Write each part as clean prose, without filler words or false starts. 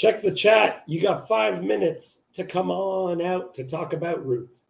Check the chat. You got 5 minutes to come on out to talk about Ruth.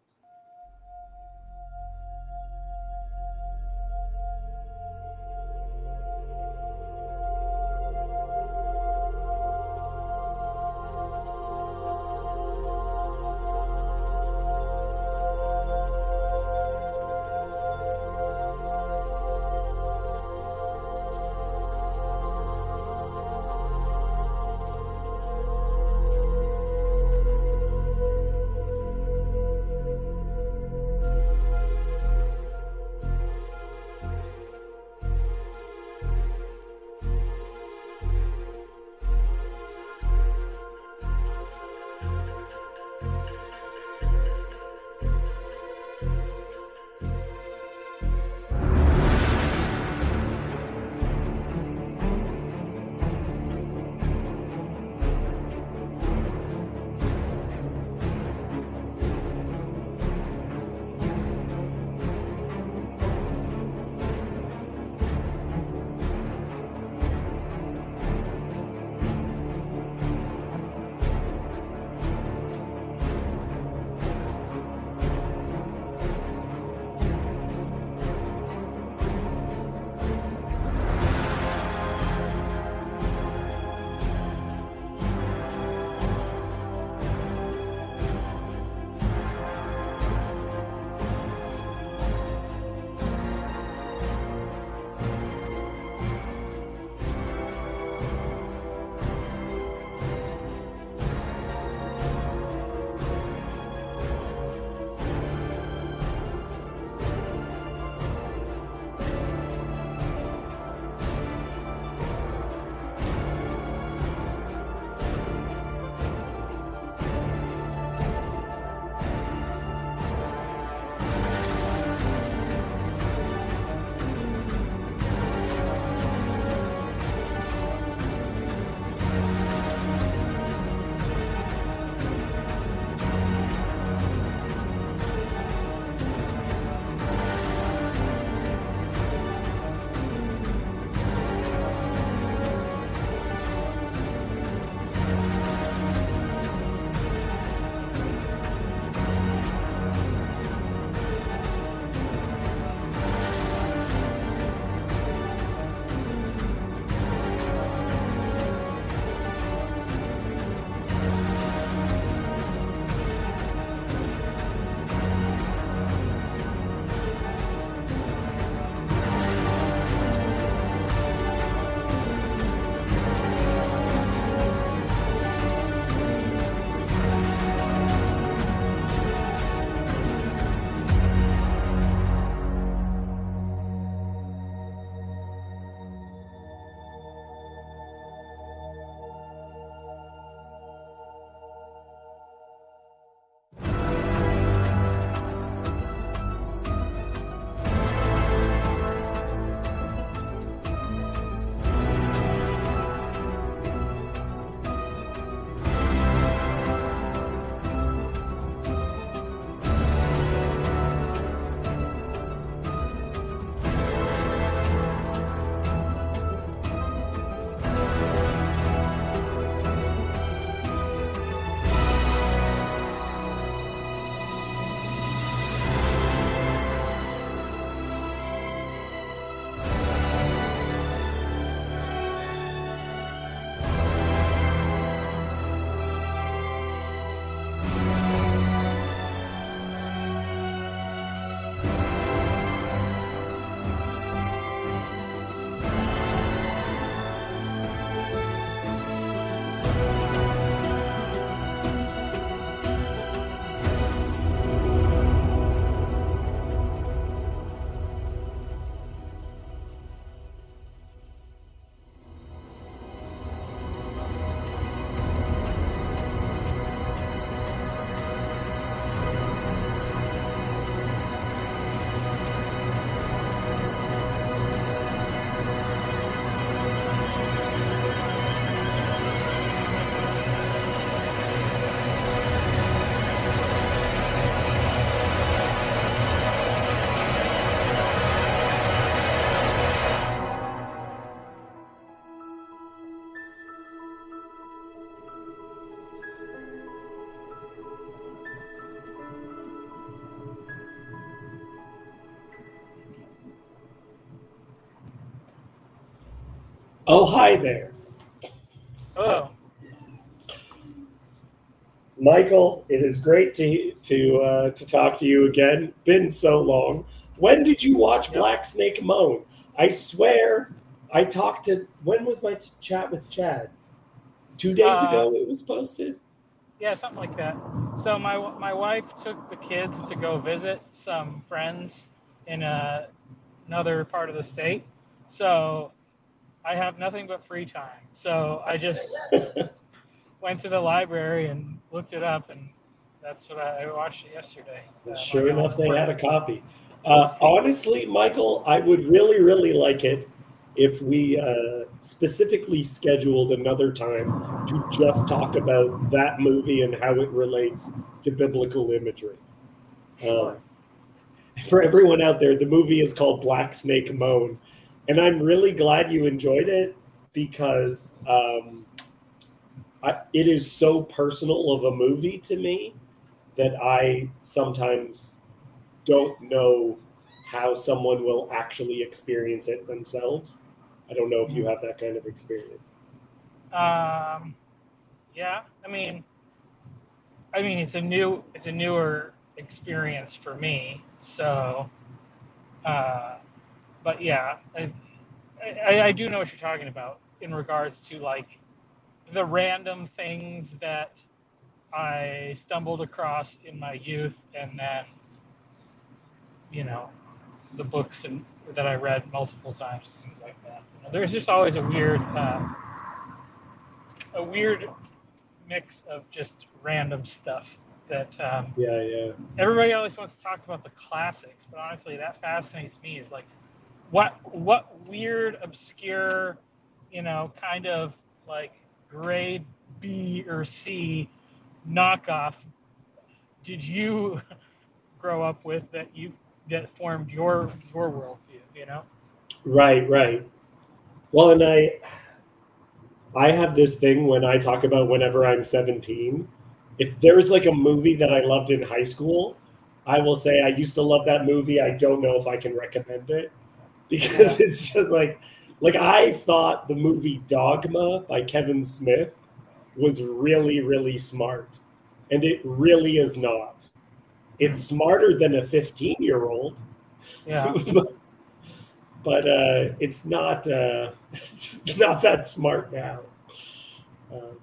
Oh, hi there. Oh, Michael, it is great to talk to you again. Been so long. When did you watch yep. Black Snake Moan? I swear, I talked to. When was my chat with Chad? 2 days Uh, ago, it was posted. yeah, something like that. So my wife took the kids to go visit some friends in another part of the state. So I have nothing but free time. So I just went to the library and looked it up, and that's what I watched it yesterday when I Sure got home enough, from they work. had a copy. Honestly, Michael, I would really, really like it if we specifically scheduled another time to just talk about that movie and how it relates to biblical imagery. Sure. Um, for everyone out there, the movie is called Black Snake Moan, and I'm really glad you enjoyed it because it is so personal of a movie to me that I sometimes don't know how someone will actually experience it themselves. I don't know if you Mm. have that kind of experience. Um, yeah. I mean, it's a newer experience for me. So, uh, but yeah, I do know what you're talking about in regards to like the random things that I stumbled across in my youth, and then you know the books and that I read multiple times, things like that. There's just always a weird mix of just random stuff that Yeah, yeah. everybody always wants to talk about the classics, but honestly, that fascinates me. Is like what weird, obscure, kind of like grade B or C knockoff did you grow up with that formed your worldview? Right, right. Well, and I have this thing when I talk about whenever I'm 17. If there's like a movie that I loved in high school, I will say I used to love that movie. I don't know if I can recommend it Yeah. because it's just like I thought the movie Dogma by Kevin Smith was really, really smart, and it really is not. It's smarter than a 15-year-old, Yeah. but it's not it's not that smart now. Um,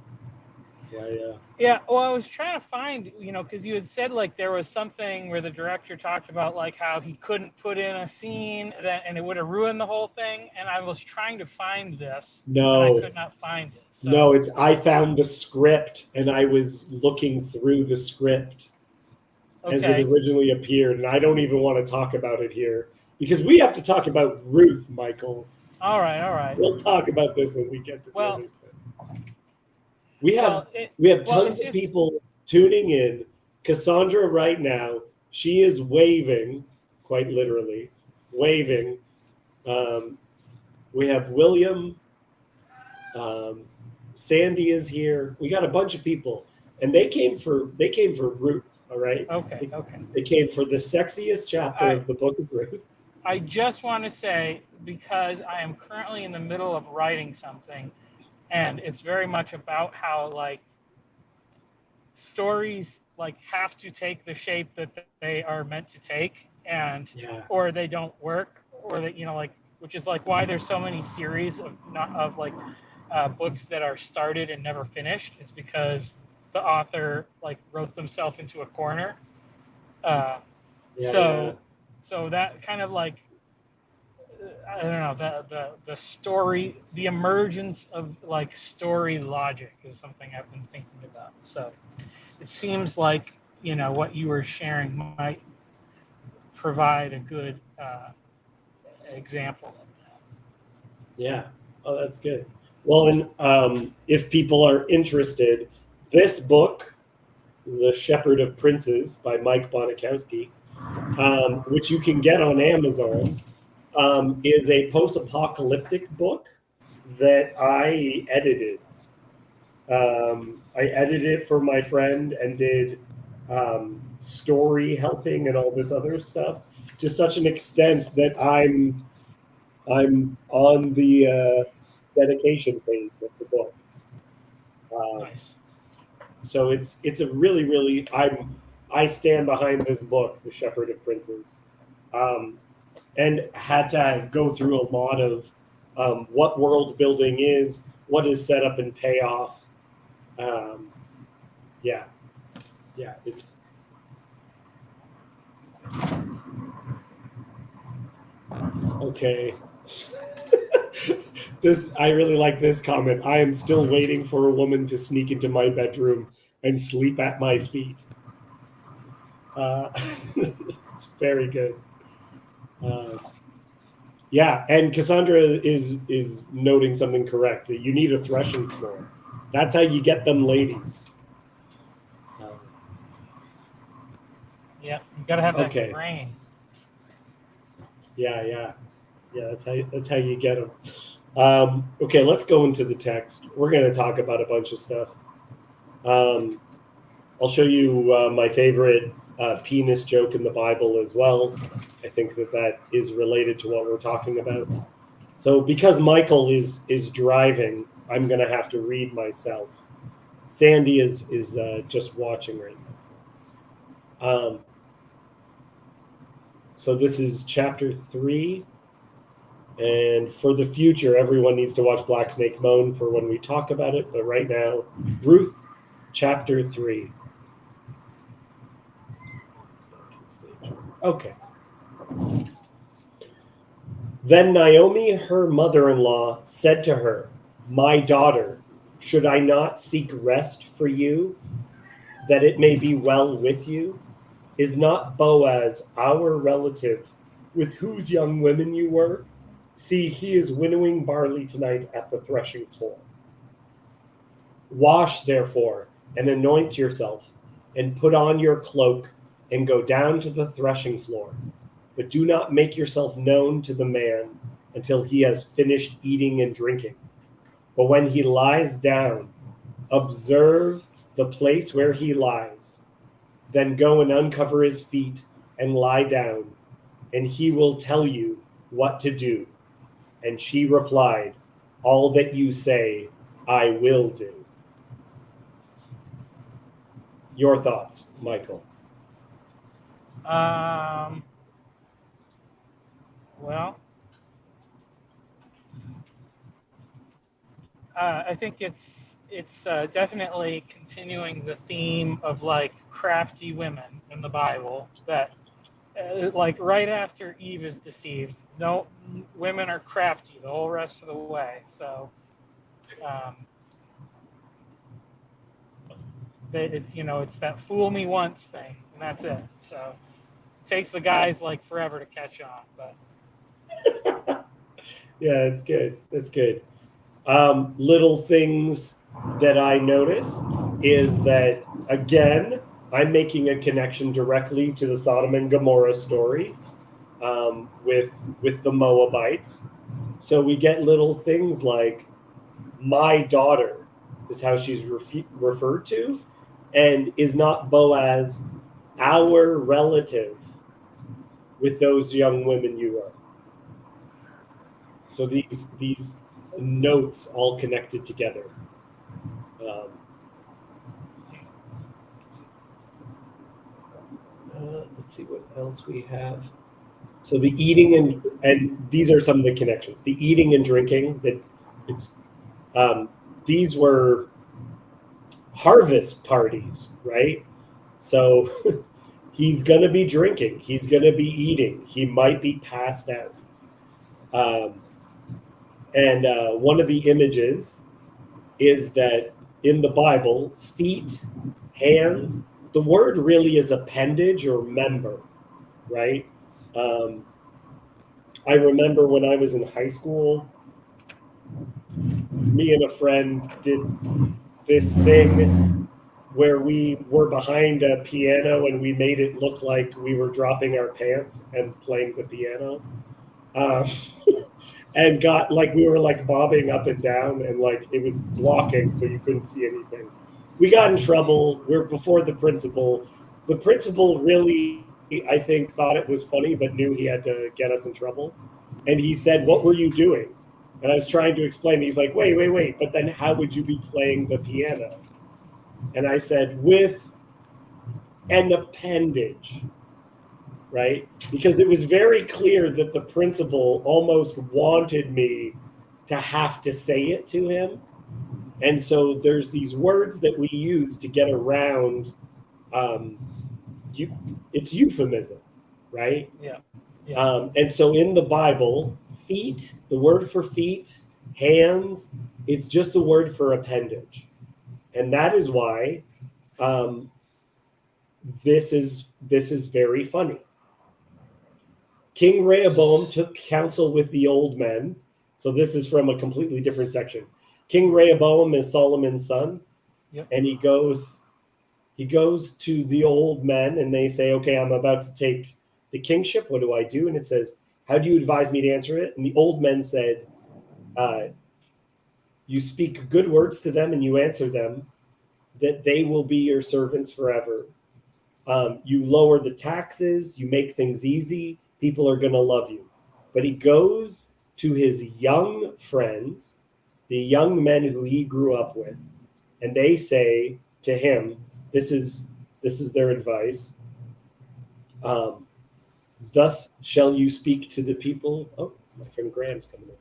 yeah, yeah. Yeah, well, I was trying to find, because you had said like there was something where the director talked about like how he couldn't put in a scene and it would have ruined the whole thing. And I was trying to find this and I No, could not find it. no, So, it's I found the script and I was looking through the script as it okay. originally appeared, and I don't even want to talk about it here because we have to talk about Ruth, Michael. All right. All right. We'll talk about this when we get to the Well, other stuff. We have well, it, we have well, tons it's of just, people tuning in. Cassandra right now, she is waving, quite literally, waving. Um, we have William, um, Sandy is here. We got a bunch of people, and they came for Ruth. All right, okay. they, Okay. they came for the sexiest chapter I, of the book of Ruth. I just want to say, because I am currently in the middle of writing something, and it's very much about how like stories like have to take the shape that they are meant to take, and Yeah, or they don't work, or that like, which is like why there's so many series of not of like books that are started and never finished. It's because the author like wrote themselves into a corner. uh, yeah, yeah, so so that kind of like I don't know, the story, the emergence of like story logic is something I've been thinking about. So it seems like what you were sharing might provide a good example of that. yeah. Oh, that's good. Well, and if people are interested, this book, The Shepherd of Princes by Mike Bonikowski, which you can get on Amazon, is a post-apocalyptic book that I edited. I edited it for my friend and did story helping and all this other stuff to such an extent that I'm on the dedication page of the book. Nice. So it's a really I stand behind this book, The Shepherd of Princes, and had to go through a lot of what world building is, what is set up and payoff. Yeah, it's. Okay. I really like this comment. I am still waiting for a woman to sneak into my bedroom and sleep at my feet. It's very good. Yeah, and Cassandra is noting something correct. That you need a threshing floor. That's how you get them ladies. Yeah, you gotta have that Okay. grain. Yeah. That's how you get them. Okay, let's go into the text. We're going to talk about a bunch of stuff. I'll show you my favorite penis joke in the Bible as well. I think that is related to what we're talking about. So because Michael is driving, I'm going to have to read myself. Sandy is just watching right now. So this is chapter 3. And for the future, everyone needs to watch Black Snake Moan for when we talk about it. But right now, Ruth, chapter 3. Okay. Then Naomi, her mother-in-law, said to her, "My daughter, should I not seek rest for you, that it may be well with you? Is not Boaz our relative, with whose young women you were? See, he is winnowing barley tonight at the threshing floor. Wash, therefore, and anoint yourself, and put on your cloak, and go down to the threshing floor. But do not make yourself known to the man until he has finished eating and drinking. But when he lies down, observe the place where he lies. Then go and uncover his feet and lie down, and he will tell you what to do." And she replied, "All that you say, I will do." Your thoughts, Michael? Well, I think it's definitely continuing the theme of like crafty women in the Bible. That like right after Eve is deceived, no women are crafty the whole rest of the way. So it's that fool me once thing, and that's it. So it takes the guys like forever to catch on, but. Yeah, that's good. That's good. Little things that I notice is that, again, I'm making a connection directly to the Sodom and Gomorrah story with the Moabites. So we get little things like "my daughter" is how she's referred to, and is not Boaz our relative, with those young women you are. So these notes all connected together. Let's see what else we have. So the eating and these are some of the connections. The eating and drinking, that it's these were harvest parties, right? So he's gonna be drinking, he's gonna be eating, he might be passed out. And one of the images is that in the Bible, feet, hands, the word really is appendage or member, right? I remember when I was in high school, me and a friend did this thing where we were behind a piano and we made it look like we were dropping our pants and playing the piano. And got like we were like bobbing up and down, and like it was blocking so you couldn't see anything. We got in trouble. We're before the principal. The principal really, I think, thought it was funny but knew he had to get us in trouble, and he said, "What were you doing?" And I was trying to explain. He's like, wait. But then how would you be playing the piano? And I said, with an appendage, right? Because it was very clear that the principal almost wanted me to have to say it to him. And so there's these words that we use to get around it's euphemism, right? Yeah. And so in the Bible, feet, the word for feet, hands, it's just the word for appendage. And that is why this is very funny. King Rehoboam took counsel with the old men. So this is from a completely different section. King Rehoboam is Solomon's son. Yep. And he goes to the old men and they say, okay, I'm about to take the kingship. What do I do? And it says, how do you advise me to answer it? And the old men said, you speak good words to them and you answer them, that they will be your servants forever. You lower the taxes, you make things easy, people are going to love you. But he goes to his young friends, the young men who he grew up with, and they say to him, this is their advice. Thus shall you speak to the people. Oh, my friend Graham's coming in.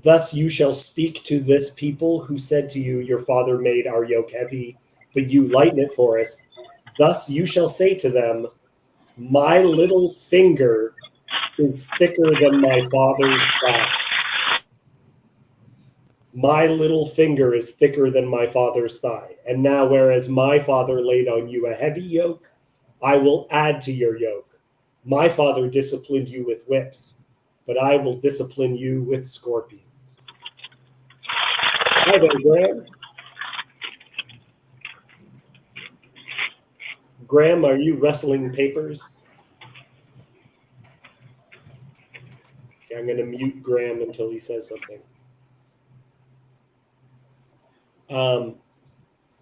Thus you shall speak to this people who said to you, your father made our yoke heavy, but you lighten it for us. Thus you shall say to them, my little finger is thicker than my father's thigh. My little finger is thicker than my father's thigh. And now, whereas my father laid on you a heavy yoke, I will add to your yoke. My father disciplined you with whips, but I will discipline you with scorpions. Hi there, Graham. Graham, are you rustling papers? Okay, I'm going to mute Graham until he says something.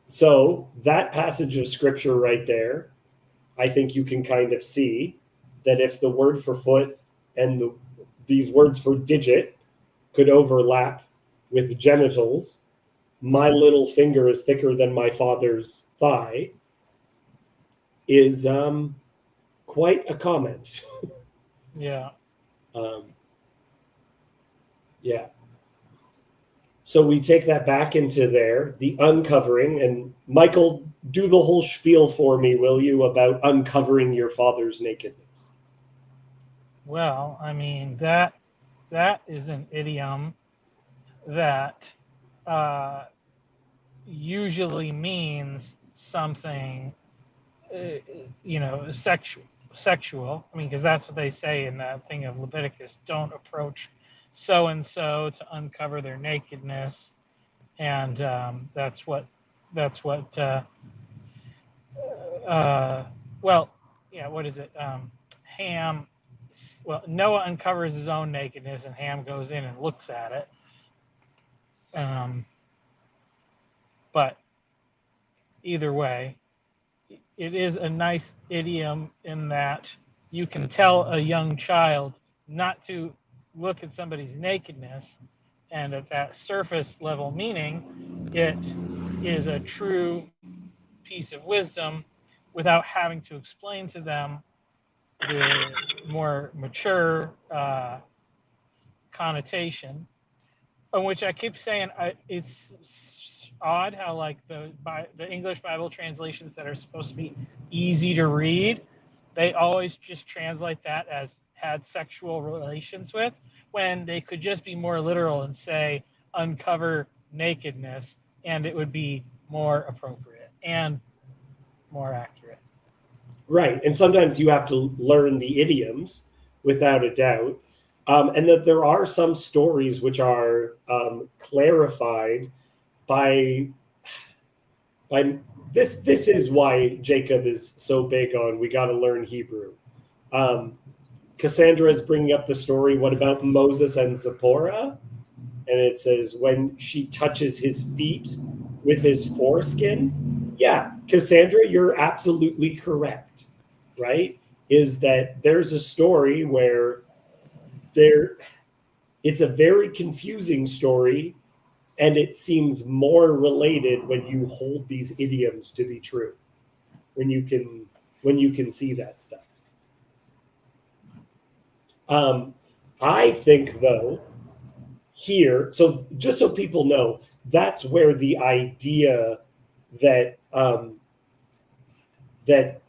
So that passage of scripture right there, I think you can kind of see that if the word for foot and these words for digit could overlap with genitals, my little finger is thicker than my father's thigh, is quite a comment. Yeah. Yeah. So we take that back into there, the uncovering, and Michael, do the whole spiel for me, will you, about uncovering your father's nakedness? Well, I mean, that is an idiom that usually means something, sexual. I mean, because that's what they say in that thing of Leviticus: don't approach so and so to uncover their nakedness, and that's what. What is it? Ham. Well, Noah uncovers his own nakedness, and Ham goes in and looks at it. But either way, it is a nice idiom in that you can tell a young child not to look at somebody's nakedness, and at that surface level meaning, it is a true piece of wisdom without having to explain to them the more mature connotation, on which I keep saying it's odd how like the English Bible translations that are supposed to be easy to read, they always just translate that as had sexual relations with, when they could just be more literal and say uncover nakedness, and it would be more appropriate and more accurate. Right. And sometimes you have to learn the idioms, without a doubt. And that there are some stories which are clarified by this. This is why Jacob is so big on we got to learn Hebrew. Cassandra is bringing up the story. What about Moses and Zipporah? And it says when she touches his feet with his foreskin. Yeah, Cassandra, you're absolutely correct. Right? Is that there's a story where it's a very confusing story, and it seems more related when you hold these idioms to be true, when you can see that stuff. I think, though, here, so just so people know, that's where the idea that that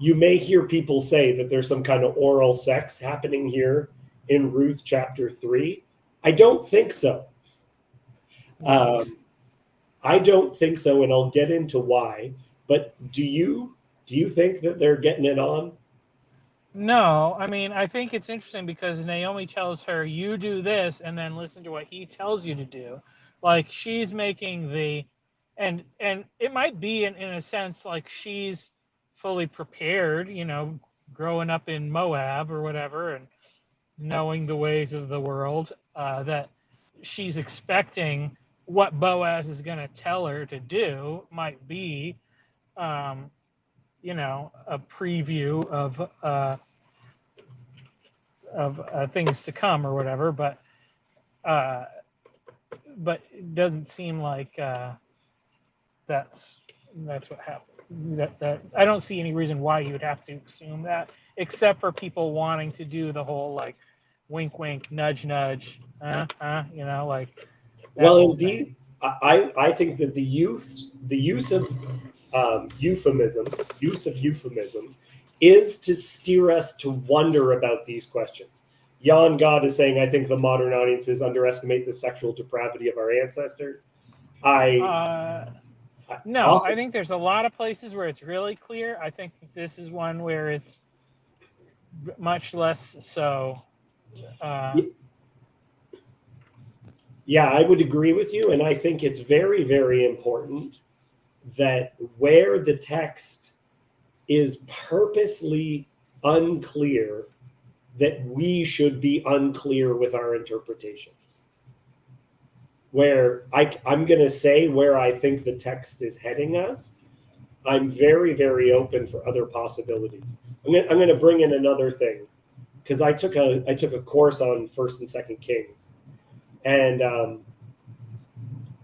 you may hear people say that there's some kind of oral sex happening here in Ruth chapter 3. I don't think so. I don't think so, and I'll get into why. But do you think that they're getting it on? No, I mean, I think it's interesting because Naomi tells her, you do this and then listen to what he tells you to do. Like she's making and it might be in a sense like she's fully prepared, growing up in Moab or whatever and knowing the ways of the world, that she's expecting what Boaz is going to tell her to do might be, a preview of things to come or whatever, but it doesn't seem like that's what happened. That I don't see any reason why you would have to assume that, except for people wanting to do the whole like wink wink nudge nudge like Well, indeed, I think that the use of euphemism is to steer us to wonder about these questions. Jan God is saying, I think the modern audiences underestimate the sexual depravity of our ancestors. No, I think there's a lot of places where it's really clear. I think this is one where it's much less so. Yeah, I would agree with you, and I think it's very, very important that where the text is purposely unclear, that we should be unclear with our interpretations. Where I'm going to say where I think the text is heading us, I'm very, very open for other possibilities. I'm going to bring in another thing, because I took a course on 1st and 2nd Kings, and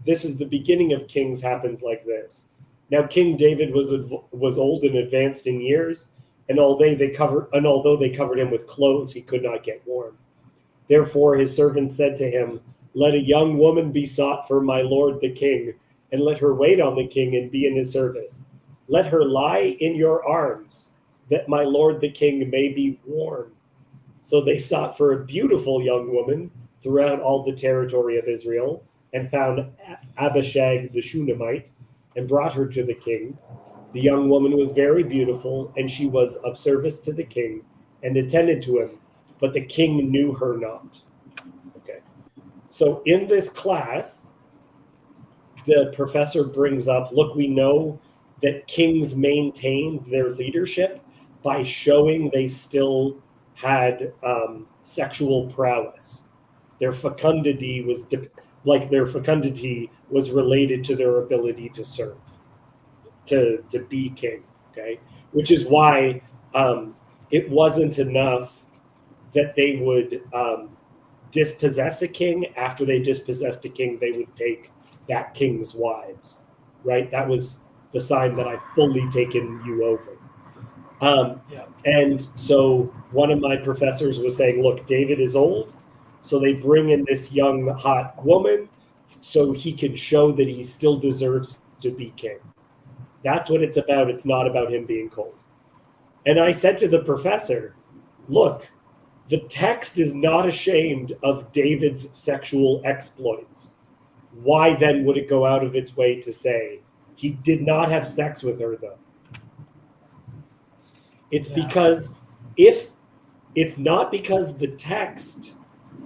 this is the beginning of Kings happens like this. Now, King David was old and advanced in years, and although they covered him with clothes, he could not get warm. Therefore, his servants said to him, "Let a young woman be sought for my lord the king, and let her wait on the king and be in his service. Let her lie in your arms, that my lord the king may be warm." So they sought for a beautiful young woman throughout all the territory of Israel, and found Abishag the Shunammite, and brought her to the king. The young woman was very beautiful, and she was of service to the king, and attended to him, but the king knew her not. Okay. So in this class, the professor brings up, look, we know that kings maintained their leadership by showing they still had sexual prowess. Their fecundity was related to their ability to serve, to be king. Okay, which is why it wasn't enough that they would dispossess a king. After they dispossessed a king, they would take that king's wives. Right, that was the sign that I've fully taken you over. And so one of my professors was saying, look, David is old, so they bring in this young, hot woman so he can show that he still deserves to be king. That's what it's about. It's not about him being cold. And I said to the professor, look, the text is not ashamed of David's sexual exploits. Why then would it go out of its way to say he did not have sex with her, though? It's because it's not because the text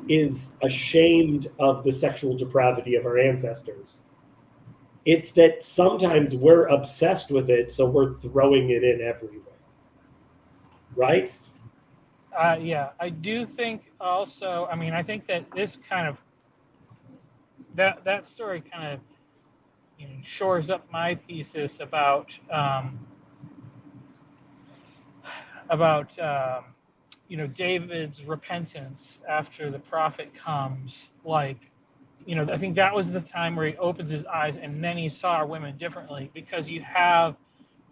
is ashamed of the sexual depravity of our ancestors. It's that sometimes we're obsessed with it, so we're throwing it in everywhere. Right? Yeah, I do think also, I mean, I think that this kind of, that story kind of shores up my thesis about David's repentance after the prophet comes, like, I think that was the time where he opens his eyes and then he saw women differently, because you have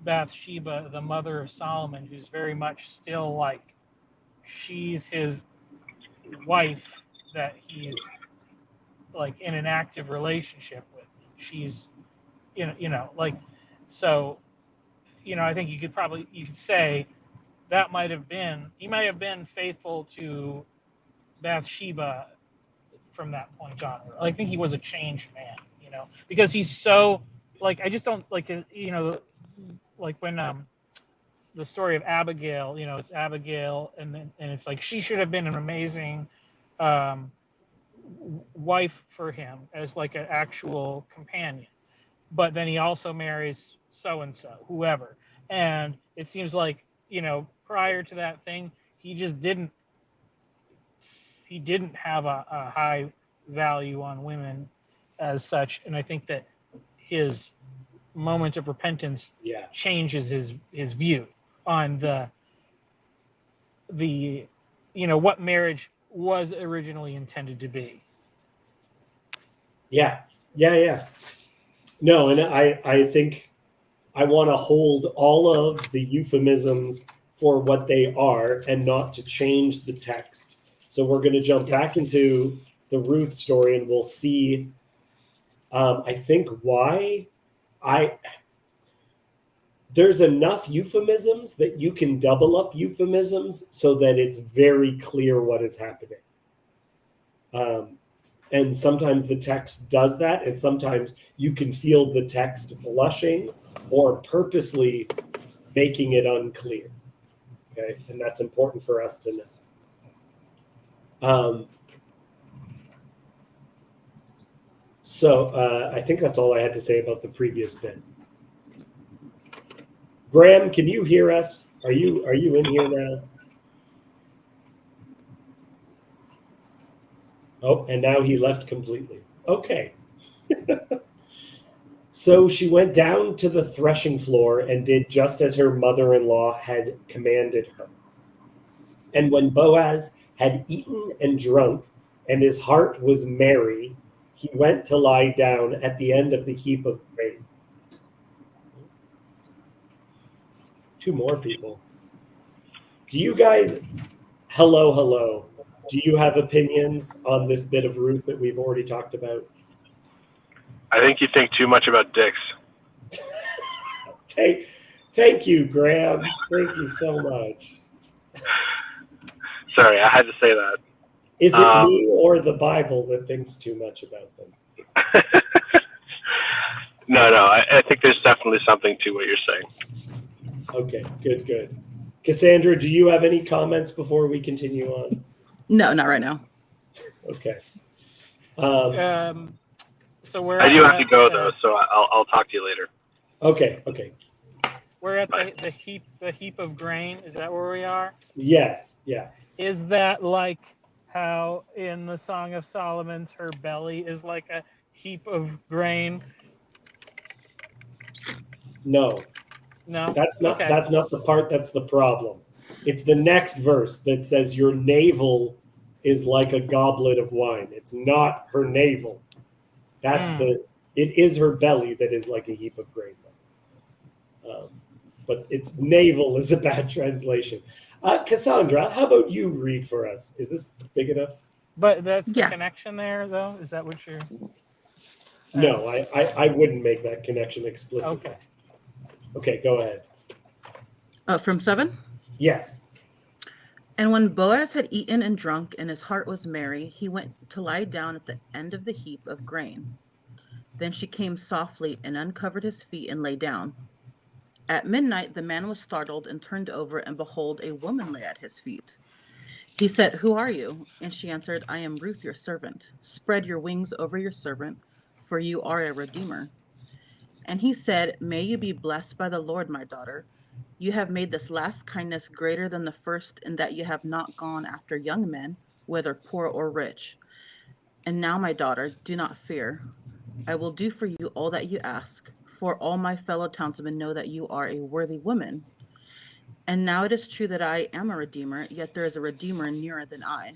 Bathsheba, the mother of Solomon, who's very much still like, she's his wife that he's like in an active relationship with. She's, like, so, I think you could say that he might have been faithful to Bathsheba from that point on. I think he was a changed man, because he's so, like, I just don't like, like when the story of Abigail, it's Abigail, and it's like she should have been an amazing um, wife for him as like an actual companion, but then he also marries so and so, whoever, and it seems like, prior to that thing, he just didn't have a high value on women as such, and I think that his moment of repentance changes his view on the what marriage was originally intended to be. Yeah. No, and I think I want to hold all of the euphemisms for what they are and not to change the text. So we're going to jump back into the Ruth story, and we'll see, I think, why there's enough euphemisms that you can double up euphemisms so that it's very clear what is happening. And sometimes the text does that, and sometimes you can feel the text blushing or purposely making it unclear. Okay, and that's important for us to know. So I think that's all I had to say about the previous bit. Graham, can you hear us? Are you in here now? Oh, and now he left completely. Okay. So she went down to the threshing floor and did just as her mother-in-law had commanded her. And when Boaz had eaten and drunk, and his heart was merry, he went to lie down at the end of the heap of grain. Two more people. Do you guys, hello, do you have opinions on this bit of Ruth that we've already talked about? I think you think too much about dicks. Okay. Thank you, Graham. Thank you so much. Sorry, I had to say that. Is it me or the Bible that thinks too much about them? No, I think there's definitely something to what you're saying. Okay, good. Cassandra, do you have any comments before we continue on? No, not right now. Okay. So we're I do have to go though, so I'll talk to you later. Okay. We're at the heap of grain. Is that where we are? Yes. Yeah. Is that like how in the Song of Solomon's her belly is like a heap of grain? No. That's not okay. That's not the part that's the problem. It's the next verse that says your navel is like a goblet of wine. It's not her navel. That's it is her belly that is like a heap of grain. But it's navel is a bad translation. Cassandra, how about you read for us? Is this big enough? But that's the connection there, though? Is that what you're... No, I wouldn't make that connection explicitly. Okay, go ahead. From 7? Yes. And when Boaz had eaten and drunk, and his heart was merry, he went to lie down at the end of the heap of grain. Then she came softly and uncovered his feet and lay down. At midnight the man was startled and turned over, and behold, a woman lay at his feet. He said, "Who are you?" And she answered, "I am Ruth, your servant. Spread your wings over your servant, for you are a redeemer." And he said, "May you be blessed by the Lord, my daughter. You have made this last kindness greater than the first, in that you have not gone after young men, whether poor or rich. And now, my daughter, do not fear. I will do for you all that you ask, for all my fellow townsmen know that you are a worthy woman. And now it is true that I am a redeemer, yet there is a redeemer nearer than I.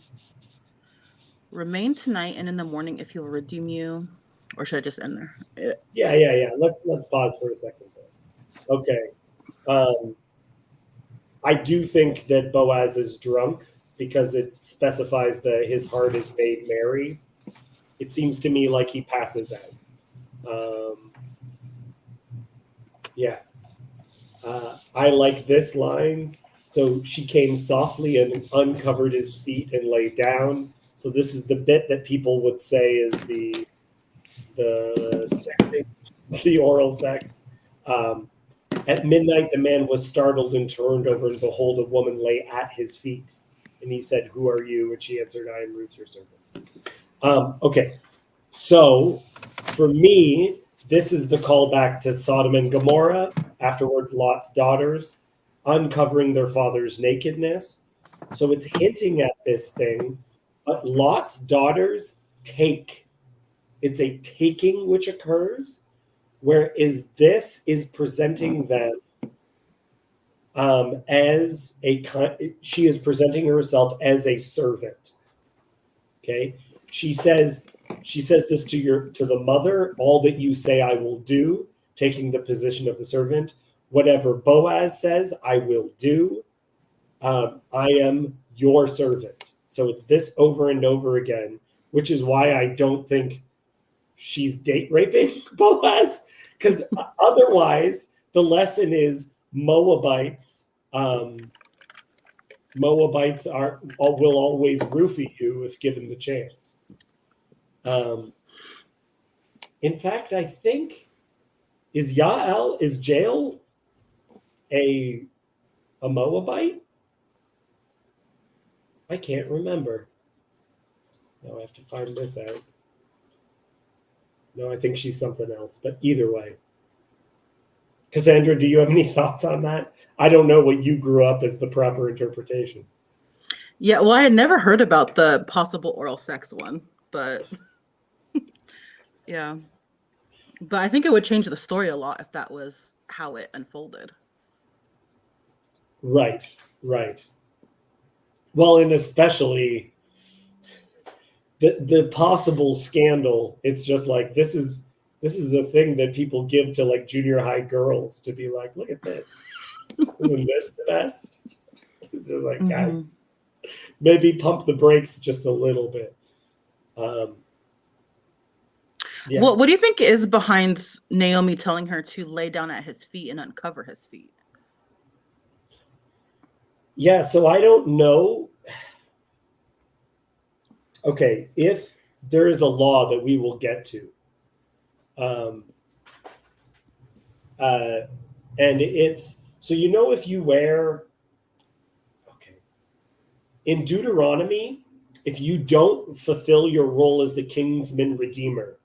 Remain tonight, and in the morning, if he will redeem you, or should I just end there? Yeah. Let's pause for a second there. Okay. I do think that Boaz is drunk because it specifies that his heart is made merry. It seems to me like he passes out. Yeah. I like this line. So she came softly and uncovered his feet and lay down. So this is the bit that people would say is the sexing, the oral sex. At midnight, the man was startled and turned over, and behold, a woman lay at his feet. And he said, "Who are you?" And she answered, "I am Ruth, your servant." Okay, so for me, this is the callback to Sodom and Gomorrah. Afterwards, Lot's daughters uncovering their father's nakedness. So it's hinting at this thing, but Lot's daughters take. It's a taking which occurs, whereas this is presenting them as she is presenting herself as a servant. Okay, she says this to the mother: "All that you say, I will do," taking the position of the servant. Whatever Boaz says, I will do. I am your servant. So it's this over and over again, which is why I don't think she's date raping Boaz, because otherwise the lesson is Moabites. Moabites will always roofie you if given the chance. In fact, I think is Jael a Moabite? I can't remember. Now I have to find this out. No, I think she's something else. But either way, Cassandra, do you have any thoughts on that? I don't know what you grew up as the proper interpretation. Yeah, well, I had never heard about the possible oral sex one, but yeah. But I think it would change the story a lot if that was how it unfolded. Right. Well, and especially the possible scandal. It's just like this is a thing that people give to like junior high girls to be like, look at this. Isn't this the best? It's just like, guys, maybe pump the brakes just a little bit. Yeah. What do you think is behind Naomi telling her to lay down at his feet and uncover his feet? Yeah, so I don't know. Okay, if there is a law that we will get to, and it's so if you wear, okay, in Deuteronomy, if you don't fulfill your role as the kinsman redeemer,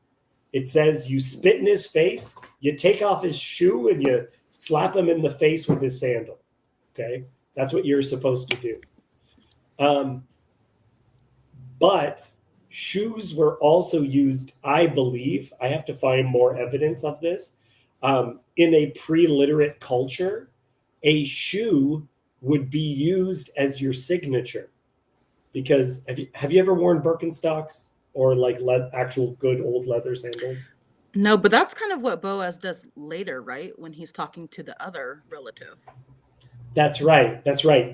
it says you spit in his face, you take off his shoe, and you slap him in the face with his sandal. Okay, that's what you're supposed to do. But shoes were also used, I believe, I have to find more evidence of this, in a pre-literate culture, a shoe would be used as your signature. Because have you ever worn Birkenstocks or like actual good old leather sandals? No, but that's kind of what Boaz does later, right? When he's talking to the other relative. That's right.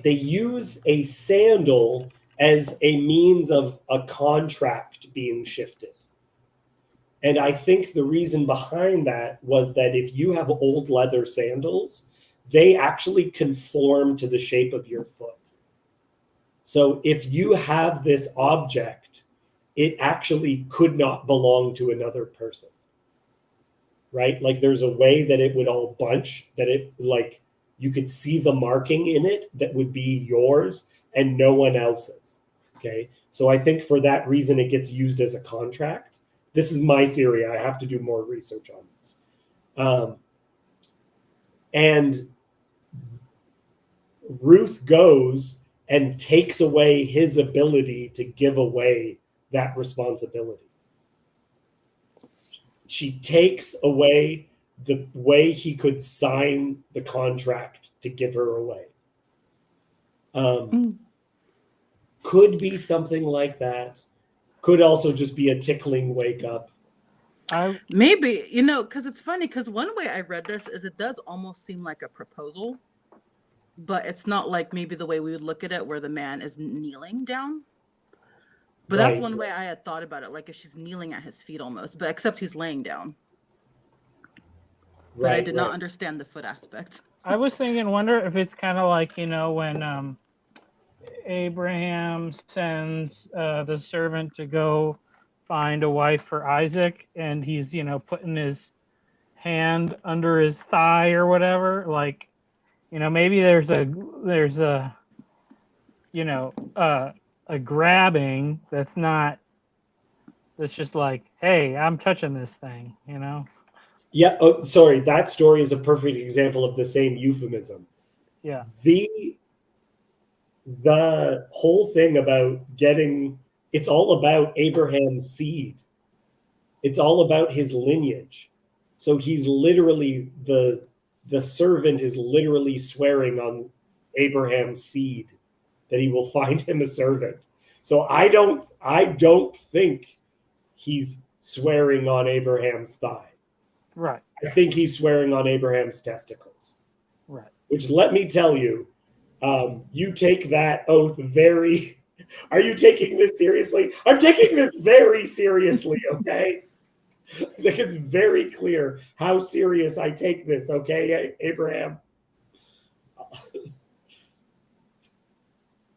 They use a sandal as a means of a contract being shifted. And I think the reason behind that was that if you have old leather sandals, they actually conform to the shape of your foot. So if you have this object, it actually could not belong to another person. Right? Like there's a way that it would all bunch, that it like you could see the marking in it that would be yours and no one else's. Okay. So I think for that reason, it gets used as a contract. This is my theory. I have to do more research on this. And Ruth goes and takes away his ability to give away that responsibility. She takes away the way he could sign the contract to give her away. Could be something like that. Could also just be a tickling wake up. Maybe, because it's funny, because one way I read this is it does almost seem like a proposal, but it's not like maybe the way we would look at it where the man is kneeling down. But that's one way I had thought about it, like if she's kneeling at his feet almost, but except he's laying down. But I did not understand the foot aspect. I was thinking, wonder if it's kind of like, when Abraham sends the servant to go find a wife for Isaac, and he's, putting his hand under his thigh or whatever. Like, maybe there's a grabbing that's just like, hey, I'm touching this thing, Yeah. Oh, sorry. That story is a perfect example of the same euphemism. Yeah. The whole thing about it's all about Abraham's seed. It's all about his lineage. So he's literally, the servant is literally swearing on Abraham's seed that he will find him a servant. So I don't think he's swearing on Abraham's thigh. Right. I think he's swearing on Abraham's testicles. Right. Which, let me tell you, you take that oath very... Are you taking this seriously? I'm taking this very seriously, okay? I think it's very clear how serious I take this, okay, Abraham?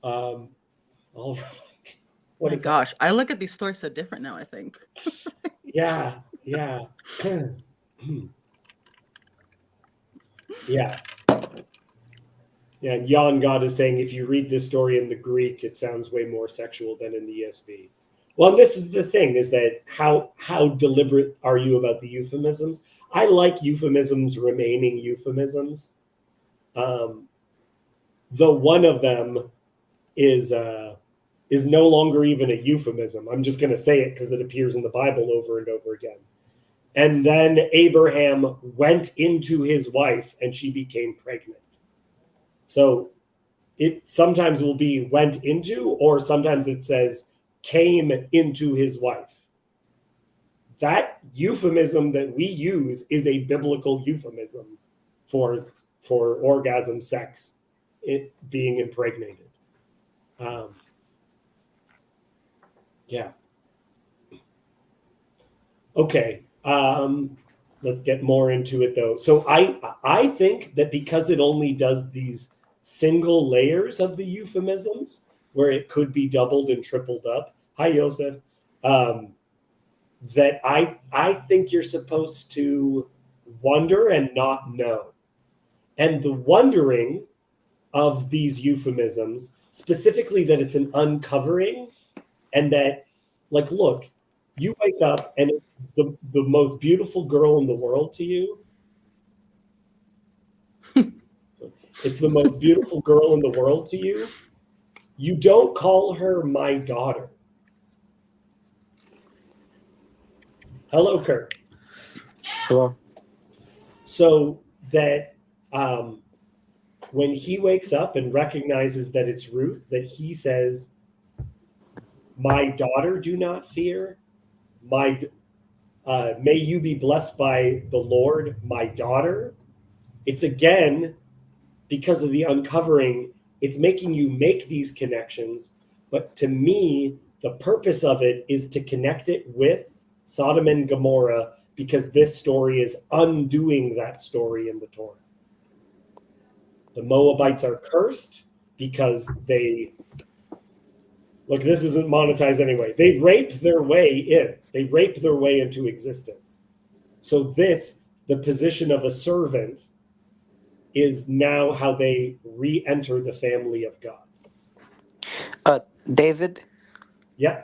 All right. Oh my gosh, I look at these stories so different now, I think. Yeah. Yeah. Yeah, Jan God is saying if you read this story in the Greek, it sounds way more sexual than in the ESV. Well, and this is the thing, is that how deliberate are you about the euphemisms? I like euphemisms remaining euphemisms. Though one of them is no longer even a euphemism. I'm just going to say it because it appears in the Bible over and over again. And then Abraham went into his wife and she became pregnant. So it sometimes will be went into, or sometimes it says came into his wife. That euphemism that we use is a biblical euphemism for orgasm, sex, it being impregnated. Yeah. Okay. Let's get more into it though. So I think that because it only does these single layers of the euphemisms, where it could be doubled and tripled up. Hi, Joseph. That I think you're supposed to wonder and not know. And the wondering of these euphemisms, specifically that it's an uncovering, and that, like, look, you wake up and it's the most beautiful girl in the world to you. It's the most beautiful girl in the world to you. You don't call her my daughter. Hello, Kirk. Hello. So that when he wakes up and recognizes that it's Ruth, that he says, my daughter, do not fear. May you be blessed by the Lord, my daughter. It's again, because of the uncovering, it's making you make these connections. But to me, the purpose of it is to connect it with Sodom and Gomorrah, because this story is undoing that story in the Torah. The Moabites are cursed because this isn't monetized anyway. They rape their way in. They rape their way into existence. So the position of a servant, is now how they re-enter the family of God. David? Yeah.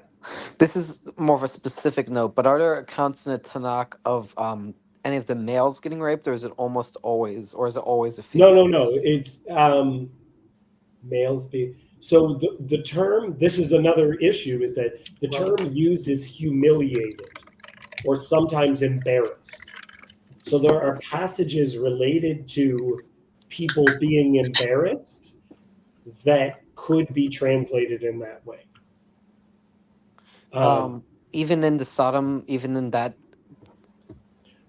This is more of a specific note, but are there accounts in the Tanakh of any of the males getting raped, or is it almost always, or is it always a female? No. It's males being... So the term, this is another issue, is that the term used is humiliated or sometimes embarrassed. So there are passages related to people being embarrassed that could be translated in that way. Even in the Sodom, even in that.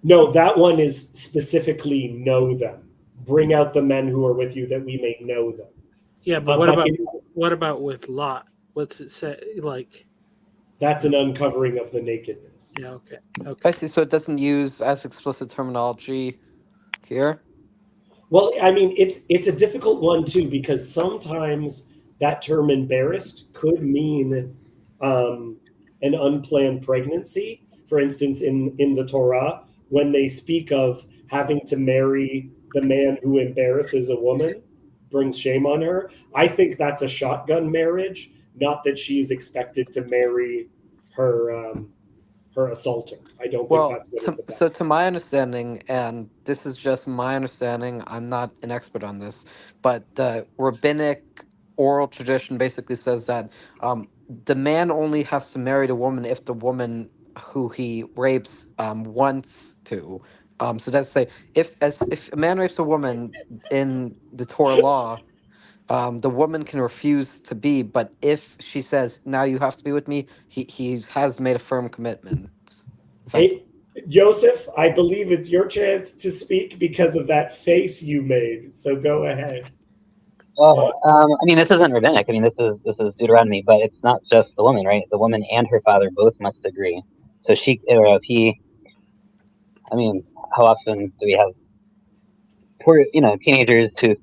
No, that one is specifically know them. Bring out the men who are with you that we may know them. Yeah, but what about with Lot? What's it say? Like, that's an uncovering of the nakedness. Yeah. Okay. I see. So it doesn't use as explicit terminology here. Well, I mean, it's a difficult one too, because sometimes that term embarrassed could mean an unplanned pregnancy. For instance, in the Torah, when they speak of having to marry the man who embarrasses a woman, brings shame on her, I think that's a shotgun marriage, not that she's expected to marry her her assaulter. I don't think Well, that's what it's about. so to my understanding, and this is just my understanding, I'm not an expert on this, but the rabbinic oral tradition basically says that the man only has to marry the woman if the woman who he rapes wants to. So that's say if a man rapes a woman in the Torah law, the woman can refuse to be, but if she says now you have to be with me, he has made a firm commitment. Hey, Joseph, I believe it's your chance to speak because of that face you made. So go ahead. Well, I mean, this isn't rabbinic. I mean, this is Deuteronomy, but it's not just the woman, right? The woman and her father both must agree. So she, or if he, I mean, how often do we have poor, teenagers who,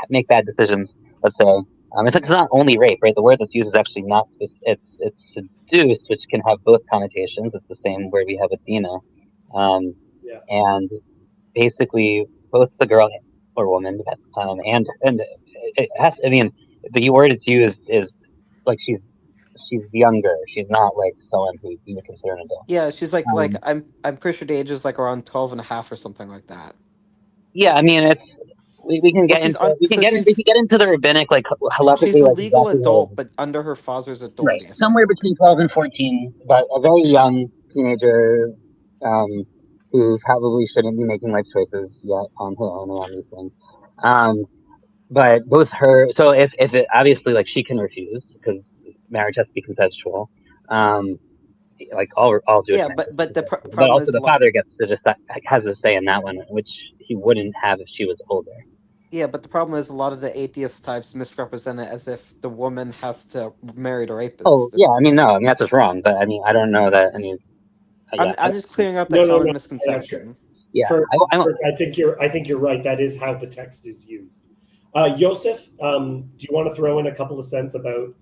make bad decisions? Let's say, it's not only rape, right? The word that's used is actually not. It's seduce, which can have both connotations. It's the same word we have with Dina, Yeah. and basically both the girl or woman, and it has. I mean, the word it's used is like she's younger. She's not like someone who you would consider an adult. Yeah, she's like I'm pretty sure the age is like around 12 and a half or something like that. Yeah, I mean it's we can Well, get into we can get into the rabbinic like she's halachically a like legal exactly adult, but under her father's right, authority. I somewhere think. between 12 and 14, but a very young teenager who probably shouldn't be making life choices yet on her own around these things. But both her, so if it obviously like she can refuse because marriage has to be consensual. Like all Jewish Yeah, marriages, but the but problem also is the father gets to just has a say in that one, which he wouldn't have if she was older. yeah, but the problem is a lot of the atheist types misrepresent it as if the woman has to marry the rapist. Oh yeah, I mean no, I mean that's just wrong. But I mean I don't know that. I mean, I'm just clearing up the common misconception. Yeah, I think you're right. That is how the text is used. Joseph, do you want to throw in a couple of cents about?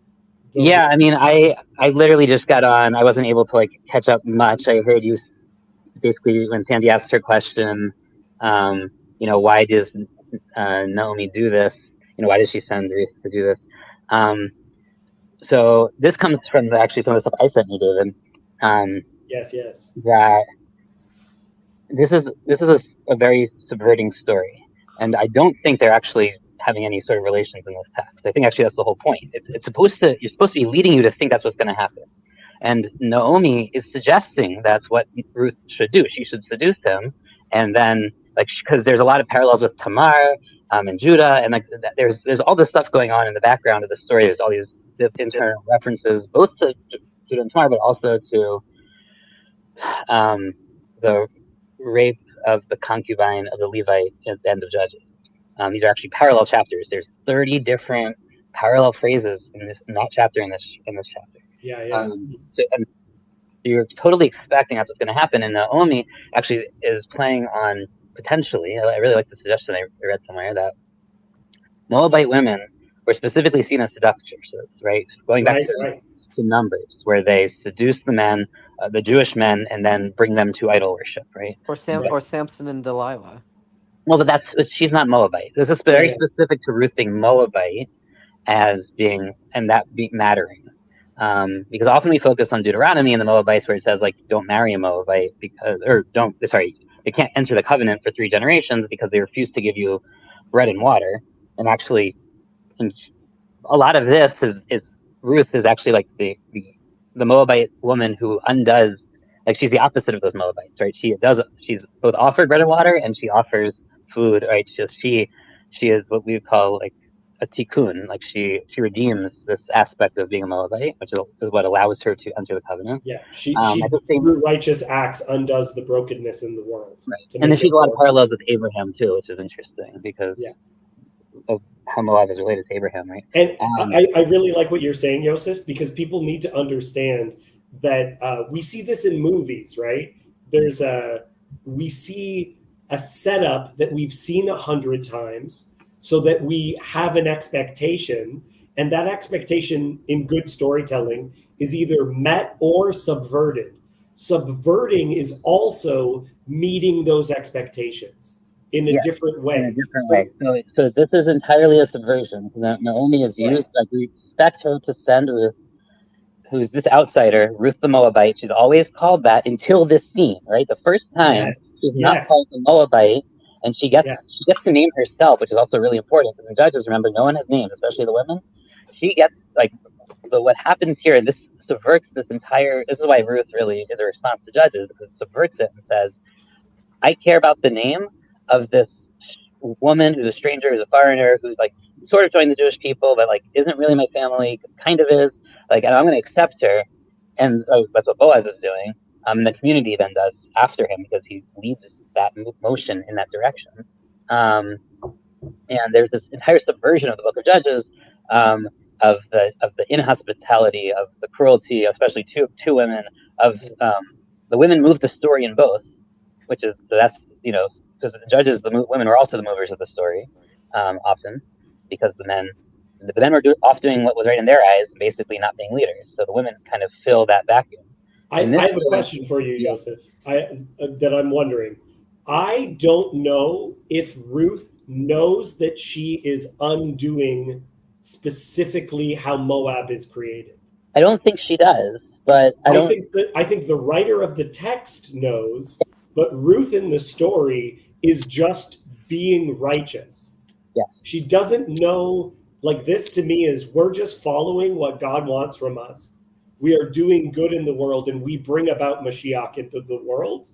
Yeah, I mean, I literally just got on. I wasn't able to like catch up much. I heard you basically when Sandy asked her question, why does Naomi do this? Why does she send Ruth to do this? So this comes from actually some of the stuff I sent you, David. Yes. That this is a very subverting story, and I don't think they're actually having any sort of relations in this text. I think actually that's the whole point. It's supposed to you're supposed to be leading you to think that's what's going to happen. And Naomi is suggesting that's what Ruth should do. She should seduce him, and then because there's a lot of parallels with Tamar and Judah, and there's all this stuff going on in the background of the story. There's all these internal references, both to Judah and Tamar, but also to the rape of the concubine of the Levite at the end of Judges. These are actually parallel chapters. There's 30 different parallel phrases in that chapter in this chapter. Yeah. And you're totally expecting that's what's going to happen. And Naomi actually is playing on potentially. I really like the suggestion I read somewhere that Moabite women were specifically seen as seductresses, right? Going back to Numbers, where they seduce the men, the Jewish men, and then bring them to idol worship, right? Or Samson and Delilah. Well, but she's not Moabite. This is very specific to Ruth being Moabite as being and that mattering. Because often we focus on Deuteronomy and the Moabites where it says like don't marry a Moabite they can't enter the covenant for 3 generations because they refuse to give you bread and water. And actually a lot of this is Ruth is actually like the Moabite woman who undoes, like she's the opposite of those Moabites, right? She's both offered bread and water and she offers food, right? She is what we would call like a tikkun, like she redeems this aspect of being a Moabite, which is what allows her to enter the covenant. Yeah, she At the same, through righteous acts undoes the brokenness in the world. right. to And then make she's it a lot of more- parallels with Abraham too, which is interesting because Yeah. of how Moab is related to Abraham, right? And I really like what you're saying, Yosef, because people need to understand that we see this in movies, right? We see a setup that we've seen 100 times so that we have an expectation, and that expectation in good storytelling is either met or subverted. Subverting is also meeting those expectations in a different way. In a different way. So this is entirely a subversion. Naomi is used, like we expect her to send Ruth, who's this outsider, Ruth the Moabite. She's always called that until this scene, right? The first time she's not called the Moabite, and she gets to name herself, which is also really important. Because the judges, remember, no one has names, especially the women. She gets what happens here, and this subverts this entire. This is why Ruth really is a response to judges, because it subverts it and says, I care about the name of this woman who's a stranger, who's a foreigner, who's like sort of joined the Jewish people, but like isn't really my family, kind of is. Like, and I'm going to accept her, and that's what Boaz is doing. The community then does after him because he leads that motion in that direction. And there's this entire subversion of the Book of Judges, of the inhospitality, of the cruelty, especially two women. The women move the story in both, which is that's because the judges, the women are also the movers of the story, often, because the men were off doing what was right in their eyes, basically not being leaders. So the women kind of fill that vacuum. I have a question for you, Yosef, that I'm wondering. I don't know if Ruth knows that she is undoing specifically how Moab is created. I don't think she does, but I think the writer of the text knows, but Ruth in the story is just being righteous. Yeah. She doesn't know, like this to me is we're just following what God wants from us. We are doing good in the world and we bring about Mashiach into the world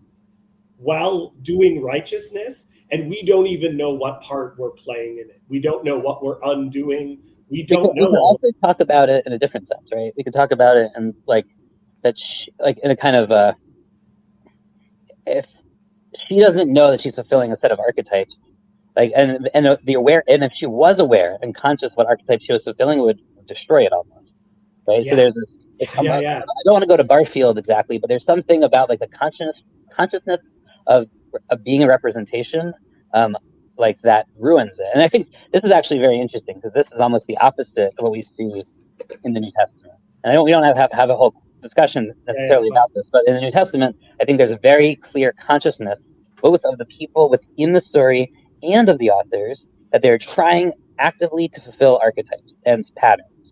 while doing righteousness, and we don't even know what part we're playing in it. We don't know what we're undoing. We can also talk about it in a different sense, right? We could talk about it and in a kind of if she doesn't know that she's fulfilling a set of archetypes, and if she was aware and conscious what archetype she was fulfilling, would destroy it almost, right? Yeah. So there's this. I don't want to go to Barfield exactly, but there's something about like the consciousness of being a representation, like that ruins it. And I think this is actually very interesting because this is almost the opposite of what we see in the New Testament. And we don't have a whole discussion necessarily about this, but in the New Testament, I think there's a very clear consciousness, both of the people within the story and of the authors, that they're trying actively to fulfill archetypes and patterns.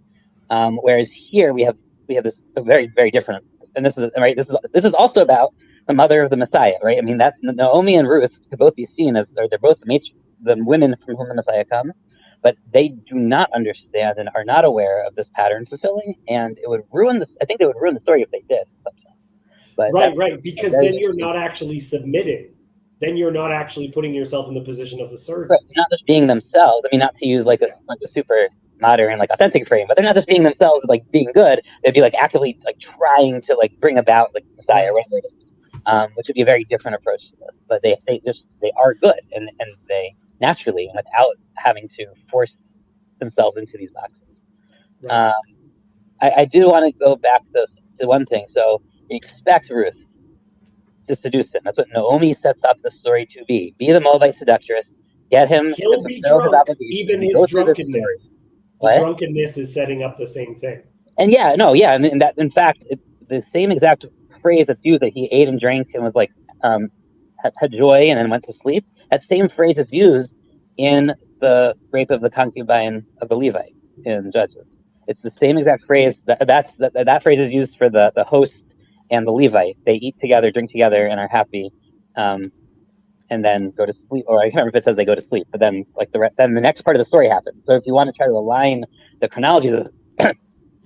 Whereas here we have this very, very different. And this is also about the mother of the Messiah, right? I mean, that's Naomi and Ruth could both be seen as they're both the women from whom the Messiah comes, but they do not understand and are not aware of this pattern fulfilling, and it would ruin I think they would ruin the story if they did. But right, because then you're not actually submitting. Then you're not actually putting yourself in the position of the servant. Right, not just being themselves. I mean, not to use like a super modern, like authentic frame, but they're not just being themselves, like being good. They'd be like actively like trying to like bring about like Messiah, right? Which would be a very different approach to this. But they are good, and they naturally, without having to force themselves into these boxes. Right. I do want to go back to one thing. So we expect Ruth to seduce him. That's what Naomi sets up the story to be. Be the Moabite seductress. Get him. He'll be drunk, even his drunkenness. The drunkenness is setting up the same thing. And and that in fact, it's the same exact phrase that's used, that he ate and drank and was like had joy and then went to sleep. That same phrase is used in the rape of the concubine of the Levite in Judges. It's the same exact phrase. That phrase is used for the host and the Levite. They eat together, drink together, and are happy, and then go to sleep. Or I can't remember if it says they go to sleep, but then then the next part of the story happens. So if you want to try to align the chronology,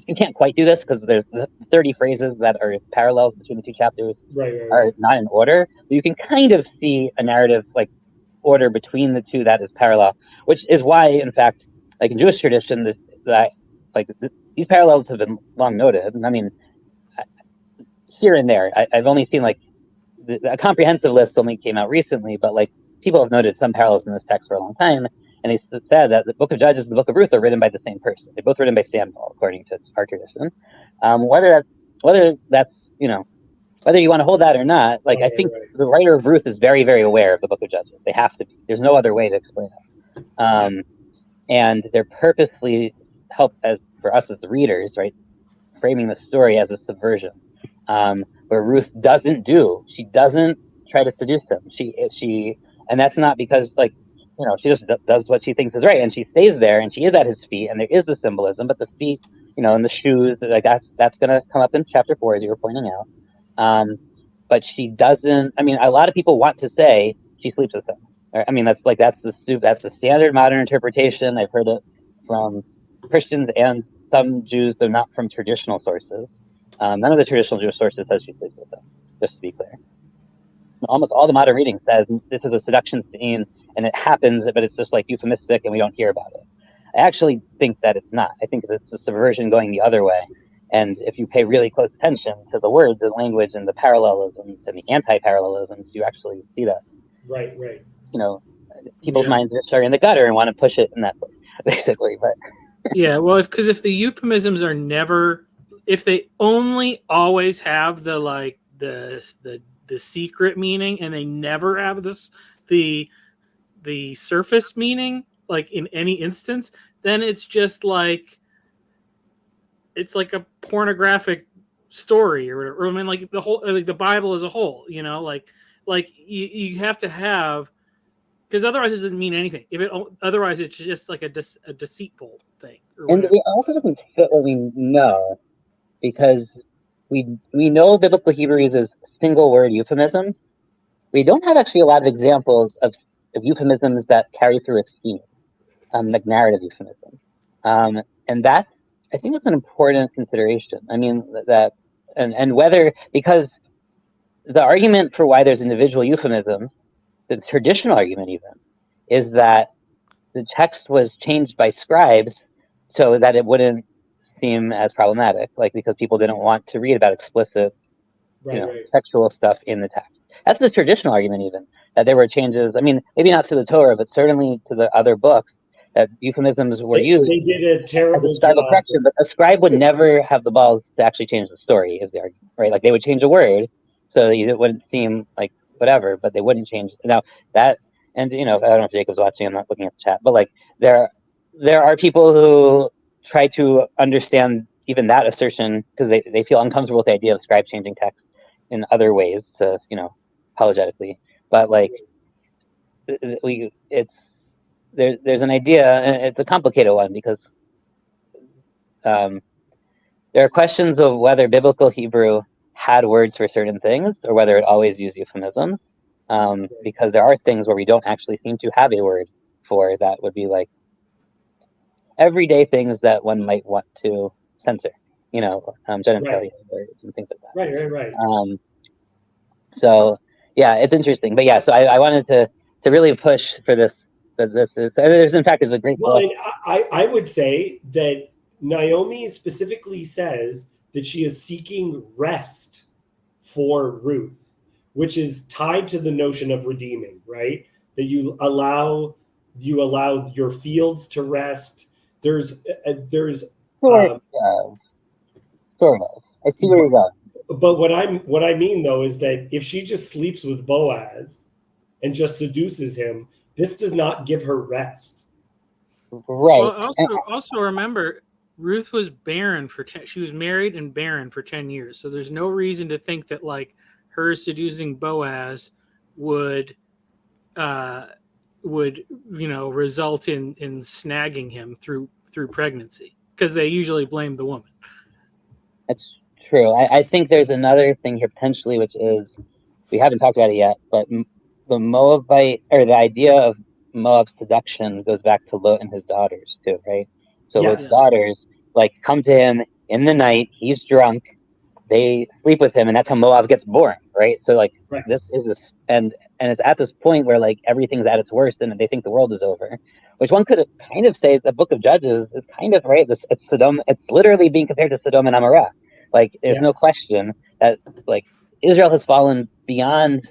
you can't quite do this because there's 30 phrases that are parallels between the two chapters are not in order. But you can kind of see a narrative like order between the two that is parallel, which is why, in fact, like in Jewish tradition, these parallels have been long noted. And I mean, here and there, I've only seen like a comprehensive list only came out recently, but like people have noted some parallels in this text for a long time. And they said that the Book of Judges and the Book of Ruth are written by the same person. They're both written by Samuel, according to our tradition. Whether that's whether you want to hold that or not, like I think the writer of Ruth is very, very aware of the Book of Judges. They have to be. There's no other way to explain it. And they're purposely help as for us as the readers, right, framing the story as a subversion, where Ruth doesn't try to seduce him. And that's not because like, she just does what she thinks is right, and she stays there, and she is at his feet, and there is the symbolism, but the feet, and the shoes, like that's going to come up in chapter 4, as you were pointing out. But she doesn't. I mean, a lot of people want to say she sleeps with him. I mean, that's the standard modern interpretation. I've heard it from Christians and some Jews, though not from traditional sources. None of the traditional Jewish sources says she sleeps with him, just to be clear. Almost all the modern reading says this is a seduction scene and it happens, but it's just like euphemistic and we don't hear about it. I actually think that it's not. I think it's a subversion going the other way. And if you pay really close attention to the words, the language, and the parallelisms and the anti-parallelisms, you actually see that. Right. People's minds just are in the gutter and want to push it in that place, basically. But yeah, well, because if the euphemisms are never, if they only always have the secret meaning, and they never have the surface meaning, like in any instance, then it's just like it's like a pornographic story or whatever. I mean, like the whole, like the Bible as a whole, like you have to have, because otherwise it doesn't mean anything. Otherwise it's just like a deceitful thing. And it also doesn't fit what we know, because we know biblical Hebrew uses single word euphemisms. We don't have actually a lot of examples of euphemisms that carry through a scheme, like narrative euphemism. And that, I think, is an important consideration. I mean, that, and whether, because the argument for why there's individual euphemisms, the traditional argument even, is that the text was changed by scribes so that it wouldn't seem as problematic, like because people didn't want to read about explicit, sexual stuff in the text. That's the traditional argument, even, that there were changes. I mean, maybe not to the Torah, but certainly to the other books, that euphemisms were used. They did a terrible job. Correction, but a scribe would never have the balls to actually change the story, is the argument, right? Like they would change a word so that it wouldn't seem like whatever, but they wouldn't change. Now that, and I don't know if Jacob's watching, I'm not looking at the chat, but like there are people who try to understand even that assertion because they feel uncomfortable with the idea of scribe changing text in other ways to, apologetically. But like there's an idea, and it's a complicated one, because there are questions of whether biblical Hebrew had words for certain things or whether it always used euphemisms, because there are things where we don't actually seem to have a word for that would be like everyday things that one might want to censor, genitalia words and things like that. Right. So yeah, it's interesting, but yeah, so I wanted to really push for this. There's, in fact, is a great book. And I would say that Naomi specifically says that she is seeking rest for Ruth, which is tied to the notion of redeeming, right? That you allow your fields to rest. There's sort of. I see where you're going. But what I mean though is that if she just sleeps with Boaz and just seduces him, this does not give her rest. Right. Well, also remember, Ruth was barren she was married and barren for 10 years. So there's no reason to think that like her seducing Boaz would result in snagging him through pregnancy, because they usually blame the woman. That's true. I think there's another thing here potentially, which is, we haven't talked about it yet, but the Moabite, or the idea of Moab's seduction, goes back to Lot and his daughters too, right? So Lot's daughters like come to him in the night, he's drunk, they sleep with him, and that's how Moab gets born, right? So like this is and and it's at this point where like everything's at its worst and they think the world is over, which one could kind of say the Book of Judges is kind of right. It's Sodom. It's literally being compared to Sodom and Gomorrah. Like there's no question that like Israel has fallen beyond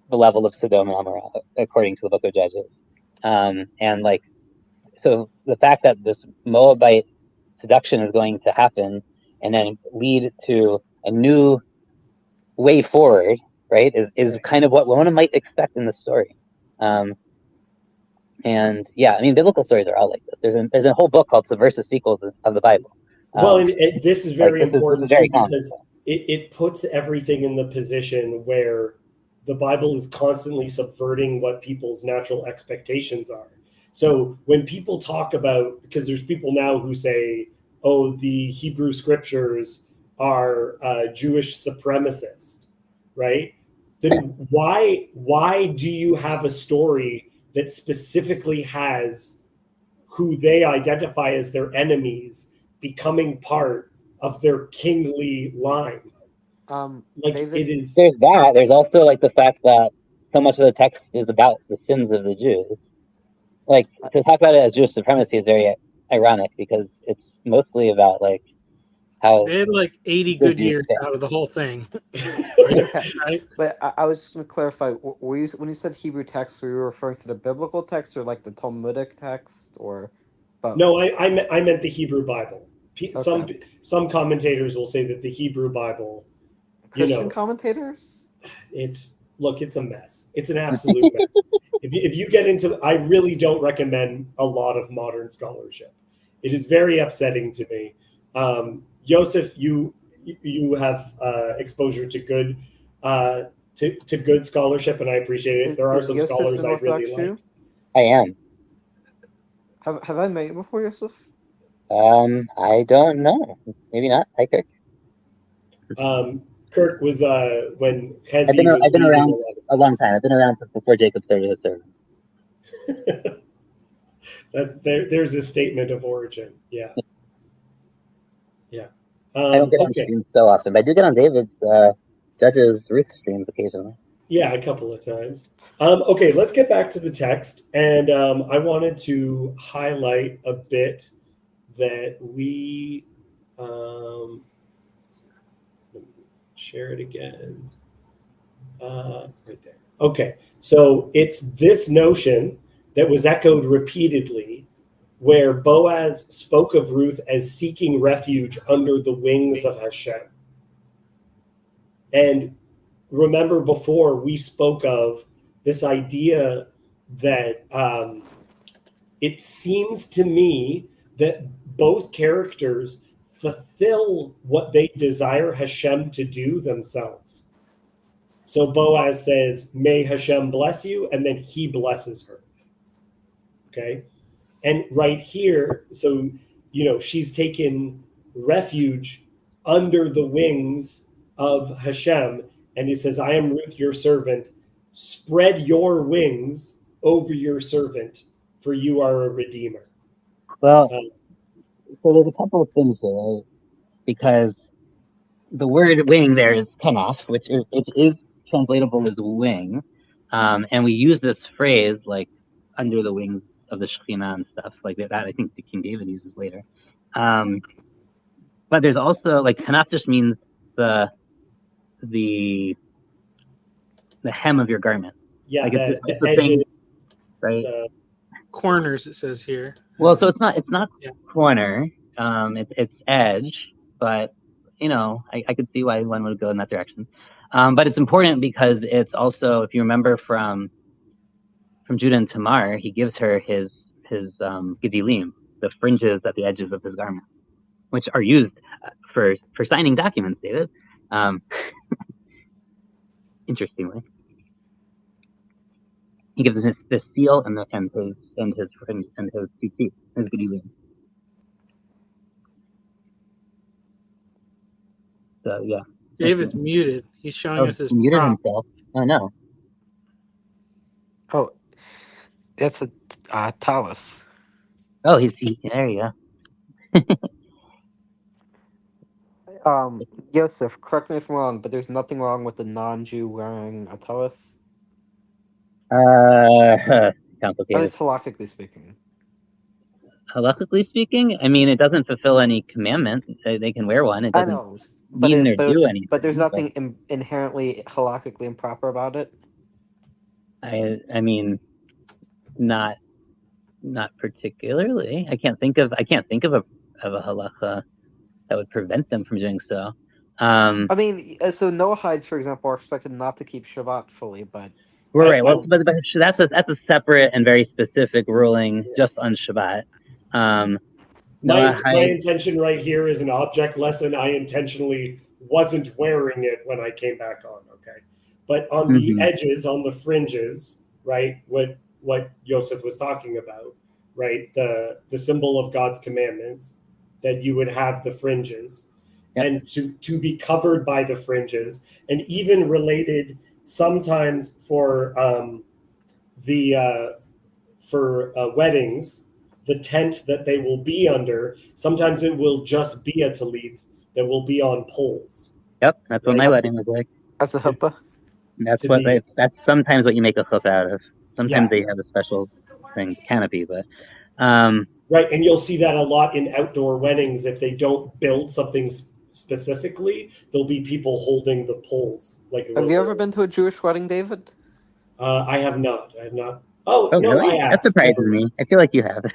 the level of Sodom and Gomorrah according to the Book of Judges, and like so the fact that this Moabite seduction is going to happen and then lead to a new way forward, right, is kind of what one might expect in the story. And yeah, I mean, biblical stories are all like this. There's a whole book called Subversive Sequels of the Bible. Well, and this is very like, this important is very too, common. because it puts everything in the position where the Bible is constantly subverting what people's natural expectations are. So when people talk about, because there's people now who say, oh, the Hebrew scriptures are Jewish supremacist, right? Then why do you have a story that specifically has who they identify as their enemies becoming part of their kingly line? Like David, it is. There's that. There's also like the fact that so much of the text is about the sins of the Jews. Like to talk about it as Jewish supremacy is very ironic because it's mostly about like how They had like 80 good years out of the whole thing. yeah, Right? but I was just going to clarify. Were you, when you said Hebrew text, were you referring to the biblical text or like the Talmudic text, or both? No, I meant the Hebrew Bible. Some Okay. some commentators will say that the Hebrew Bible, Christian commentators? it's a mess. It's an absolute mess. If you get into, I really don't recommend a lot of modern scholarship. It is very upsetting to me. Yosef, you have exposure to good to good scholarship, and I appreciate it. There are Is some Yosef scholars an I really Orthodox like. Jew? I am. Have I met you before, Yosef? I don't know. Maybe not. Hi, Kirk. Kirk was when Hezi I've been was leading around a a long time. I've been around before Jacob started his service. There's a statement of origin. Yeah. I don't get on Okay. streams so often, but I do get on David's Judges Ruth streams occasionally. Yeah, a couple of times. Okay, let's get back to the text. And I wanted to highlight a bit that we let me share it again. Right there. Okay, so it's this notion that was echoed repeatedly where Boaz spoke of Ruth as seeking refuge under the wings of Hashem. And remember before we spoke of this idea that it seems to me that both characters fulfill what they desire Hashem to do themselves. So Boaz says, may Hashem bless you, and then he blesses her. Okay. And right here, so, she's taken refuge under the wings of Hashem. And he says, I am Ruth, your servant. Spread your wings over your servant, for you are a redeemer. Well, so there's a couple of things there, right? Because the word wing there is kanaf, which is translatable as wing. And we use this phrase like under the wings of the Shekhinah and stuff like that. I think the King David uses later. But there's also like kanaf just means the hem of your garment. Yeah, like the edges, thing, right? Corners, it says here. Well, so it's not Yeah. corner. It's edge, but I could see why one would go in that direction. But it's important because it's also, if you remember from Judah and Tamar, he gives her his gedilim, the fringes at the edges of his garment, which are used for signing documents, David. Interestingly, he gives him the seal and his fringe and his tzitzit, his gedilim. So yeah. David's muted. He's showing us his muted prop. himself. Oh no. Oh, that's a talus. Oh, he's there you go. Yosef, correct me if I'm wrong, but there's nothing wrong with a non-Jew wearing a talus. At Complicated. least halakhically speaking. Halakhically speaking, I mean, it doesn't fulfill any commandment. They can wear one. It I doesn't know, but mean or do anything. but there's nothing inherently halakhically improper about it. I mean, not particularly. I can't think of a halacha that would prevent them from doing so. I mean, so Noahides, for example, are expected not to keep Shabbat fully, but we're right. Well, but that's a separate and very specific ruling just on Shabbat. My intention right here is an object lesson. I intentionally wasn't wearing it when I came back on. Okay, but on the edges, on the fringes, right? What Yosef was talking about, right? The symbol of God's commandments, that you would have the fringes, and to be covered by the fringes, and even related sometimes for weddings, the tent that they will be under, sometimes it will just be a talit that will be on poles. Yep, that's what my wedding was like. That's a chuppah. That's sometimes what you make a chuppah out of. Sometimes they have a special thing, canopy, but right, and you'll see that a lot in outdoor weddings. If they don't build something specifically, there'll be people holding the poles. Have you ever been to a Jewish wedding, David? I have not. I have not. Oh no, really? I have. That surprises me. I feel like you have.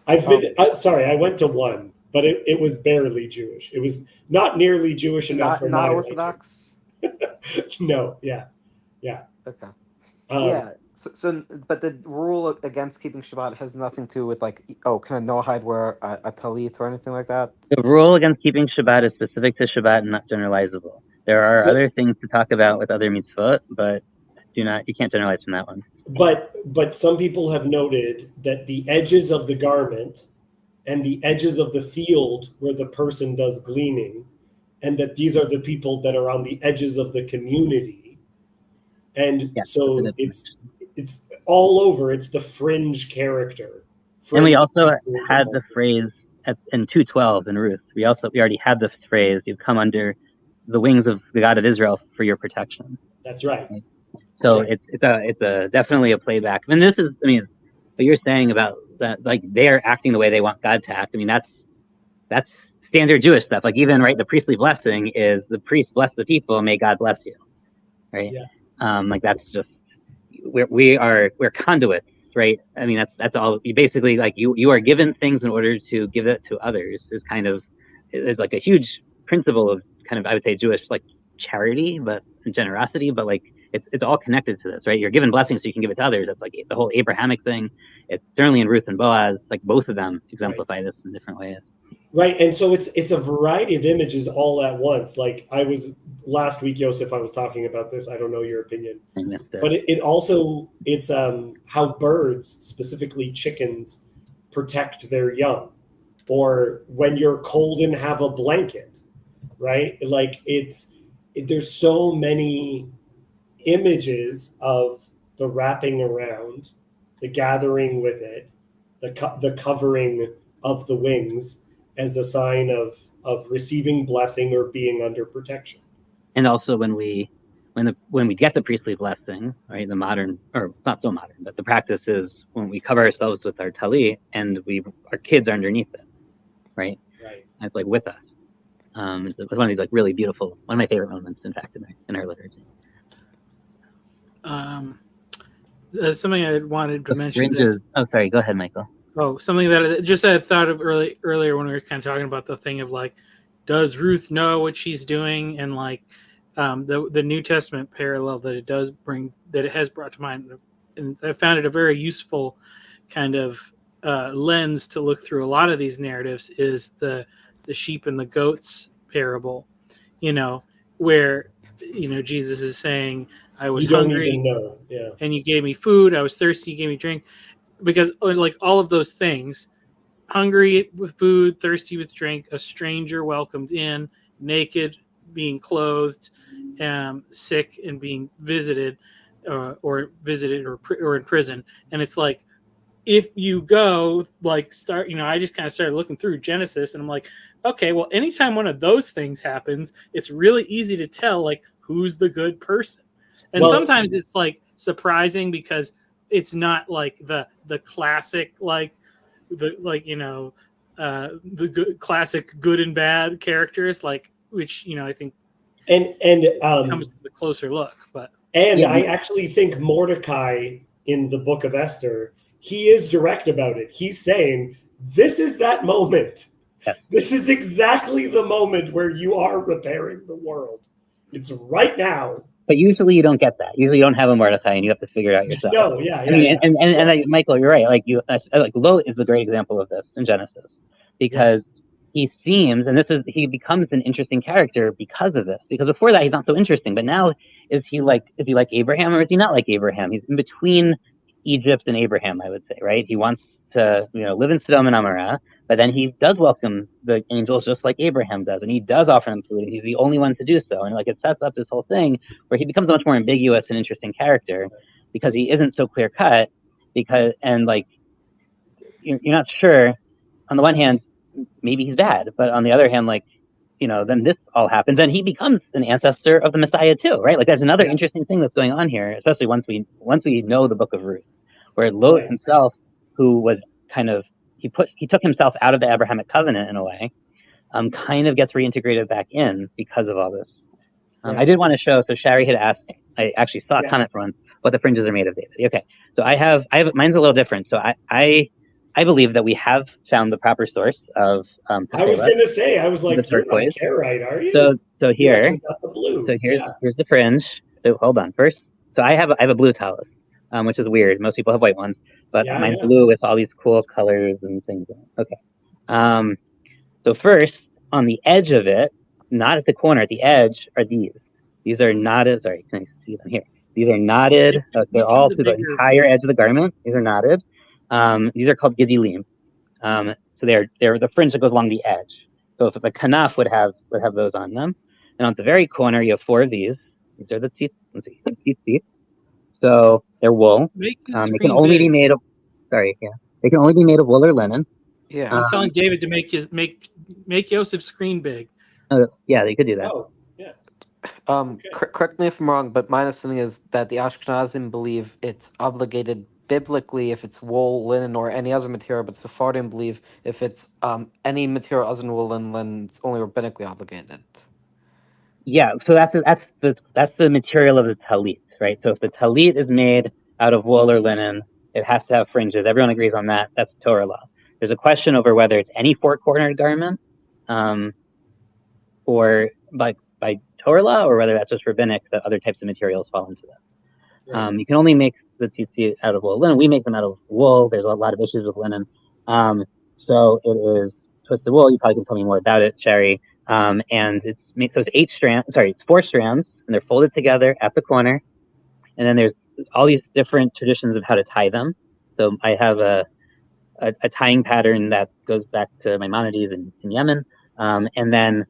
I've been. Sorry, I went to one, but it was barely Jewish. It was not nearly Jewish enough for not my Orthodox. No. Yeah. Okay. So, but the rule against keeping Shabbat has nothing to do with can a Noahide wear a talit or anything like that? The rule against keeping Shabbat is specific to Shabbat and not generalizable. There are other things to talk about with other mitzvot, but you can't generalize from that one. But some people have noted that the edges of the garment and the edges of the field where the person does gleaning, and that these are the people that are on the edges of the community, and so it's all over. It's the fringe character. And we also had the phrase in 2:12 in Ruth. We already had this phrase, "You've come under the wings of the God of Israel for your protection." That's right. So it's definitely a playback. And this is, I mean, what you're saying about that, like they're acting the way they want God to act. I mean, that's standard Jewish stuff. Like even the priestly blessing is the priest bless the people, may God bless you, right? Yeah. Like that's just we're conduits, right? I mean, that's all. You basically you are given things in order to give it to others. Is like a huge principle of kind of, I would say, Jewish charity, but generosity, but it's all connected to this, right? You're given blessings so you can give it to others. That's the whole Abrahamic thing. It's certainly in Ruth and Boaz, both of them exemplify this in different ways. Right, and so it's a variety of images all at once. I was last week, Yosef, I was talking about this. I don't know your opinion, but it's how birds, specifically chickens, protect their young, or when you're cold and have a blanket, right? There's so many images of the wrapping around, the gathering with it, the covering of the wings as a sign of receiving blessing or being under protection. And also when we get the priestly blessing, right? The modern, or not so modern, but the practice is when we cover ourselves with our talit and our kids are underneath it, right? Right. And it's with us. It's one of these really beautiful, one of my favorite moments, in fact, in our liturgy. Something I wanted to mention. Oh, sorry. Go ahead, Michael. Oh, something that I thought of earlier when we were kind of talking about the thing of does Ruth know what she's doing, and the New Testament parallel that it has brought to mind, and I found it a very useful kind of lens to look through a lot of these narratives is the sheep and the goats parable, where Jesus is saying, I was hungry, and you gave me food. I was thirsty, you gave me drink. Because all of those things, hungry with food, thirsty with drink, a stranger welcomed in, naked, being clothed, sick and being visited, or in prison. And it's if you go start, I just kind of started looking through Genesis, and I'm okay, well, anytime one of those things happens, it's really easy to tell who's the good person. And Well- sometimes it's like surprising because it's not like the classic the classic good and bad characters, like, which I think and comes with a closer look. But I actually think Mordecai in the Book of Esther, he is direct about it. He's saying, this is that moment. Yes. This is exactly the moment where you are repairing the world. It's right now. But usually you don't get that. Usually you don't have a Mordecai, and you have to figure it out yourself. No, yeah. I mean, and Michael, you're right. Like Lot is a great example of this in Genesis, because he seems, and he becomes an interesting character because of this. Because before that, he's not so interesting. But now, is he like Abraham, or is he not like Abraham? He's in between Egypt and Abraham, I would say, right? He wants to, live in Sodom and Gomorrah, but then he does welcome the angels just like Abraham does, and he does offer them food. He's the only one to do so, and it sets up this whole thing where he becomes a much more ambiguous and interesting character because he isn't so clear cut. You're not sure. On the one hand, maybe he's bad, but on the other hand, then this all happens, and he becomes an ancestor of the Messiah too, right? Like, there's another interesting thing that's going on here, especially once we know the Book of Ruth, where Lot himself, who was kind of he took himself out of the Abrahamic covenant in a way, kind of gets reintegrated back in because of all this. I did want to show. So Shari had asked me. I actually saw a comment from what the fringes are made of, David. Okay, so I have mine's a little different. So I believe that we have found the proper source of. I was going to say, I was like, you're not Karaite, are you? So here, got the blue. So here's the fringe. So hold on. First, so I have a blue talus, which is weird. Most people have white ones, but mine's blue with all these cool colors and things. Okay. So first, on the edge of it, not at the corner, at the edge, are these. These are knotted. Sorry, can I see them here? These are knotted. They're all through the entire edge of the garment. These are knotted. These are called gidilim. So they're the fringe that goes along the edge. So if the kanaf would have those on them, and on the very corner you have 4 of these. These are the teeth. Let's see, teeth. So they're wool. They can only be made of. Sorry, yeah. They can only be made of wool or linen. Yeah, I'm telling David to make Yosef's screen big. Yeah, they could do that. Oh, yeah. Correct me if I'm wrong, but my understanding is that the Ashkenazim believe it's obligated biblically if it's wool, linen, or any other material, but Sephardim believe if it's any material other than wool and linen, it's only rabbinically obligated. Yeah, so that's the material of the talit, right? So if the talit is made out of wool or linen, it has to have fringes. Everyone agrees on that. That's Torah law. There's a question over whether it's any 4-cornered garment, or by Torah law, or whether that's just rabbinic that other types of materials fall into that. Right. You can only make the tzitzit out of wool. Linen, we make them out of wool. There's a lot of issues with linen. So it is twisted wool. You probably can tell me more about it, Sherry. And it's 4 strands, and they're folded together at the corner. And then there's all these different traditions of how to tie them. So I have a tying pattern that goes back to Maimonides in Yemen. And then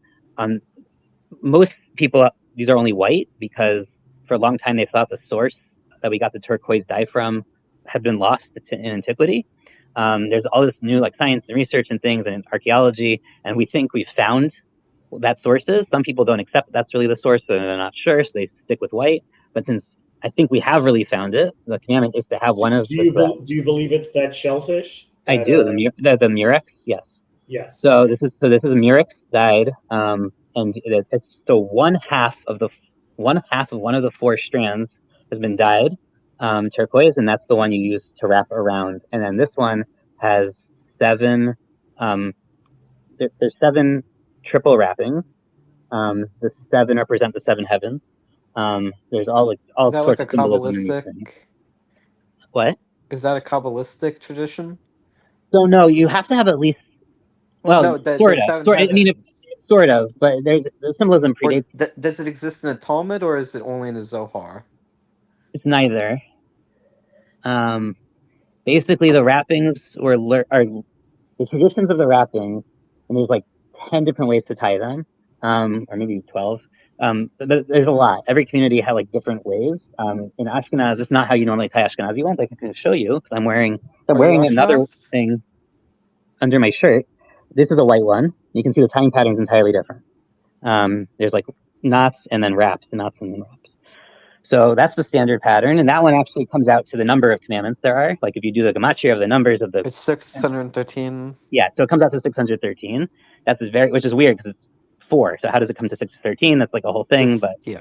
most people, these are only white because for a long time they thought the source that we got the turquoise dye from had been lost in antiquity. There's all this new science and research and things and archaeology, and we think we've found that source is. Some people don't accept that's really the source, so they're not sure, so they stick with white. But since I think we have really found it, the commandment is to have one of. Do you believe it's that shellfish? I do. The murex, yes. Yes. So this is a murex dyed, and it's so one half of one of the 4 strands has been dyed turquoise, and that's the one you use to wrap around. And then this one has 7. There's 7 triple wrappings. The 7 represent the 7 heavens. There's all sorts of symbolism in these things. What? Is that a Kabbalistic tradition? So no, you have to have at least. Well, no, sort of. Sort of, but the symbolism predates. Does it exist in the Talmud, or is it only in the Zohar? It's neither. Basically, the wrappings are the traditions of the wrappings, and there's 10 different ways to tie them, or maybe 12. There's a lot. Every community had different ways. In Ashkenaz, it's not how you normally tie Ashkenazi ones. I can show you because I'm wearing another thing under my shirt. This is a white one. You can see the tying pattern's entirely different. There's knots and then wraps, knots and then wraps. So that's the standard pattern, and that one actually comes out to the number of commandments there are. Like if you do the gematria of the numbers of the It's 613. yeah, so it comes out to 613. Which is weird because it's 4. So how does it come to 613? That's like a whole thing. But Yeah.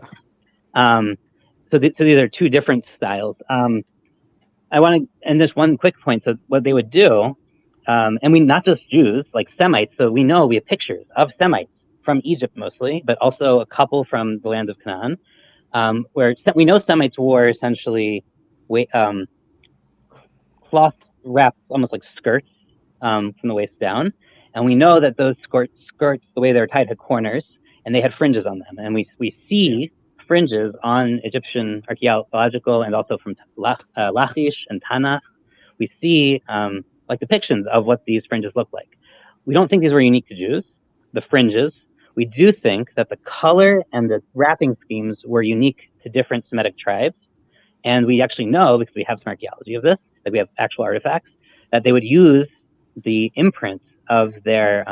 So these are two different styles. I want to, and this one quick point. So what they would do, and we not just Jews, like Semites. So we have pictures of Semites from Egypt mostly, but also a couple from the land of Canaan, where we know Semites wore essentially cloth wrapped, almost like skirts from the waist down. And we know that those skirts, the way they're tied, had corners, and they had fringes on them. And we see fringes on Egyptian archaeological and also from Lachish and Tanakh. We see like depictions of what these fringes look like. We don't think these were unique to Jews, the fringes. We do think that the color and the wrapping schemes were unique to different Semitic tribes. And we actually know, because we have some archaeology of this, that we have actual artifacts, that they would use the imprints of their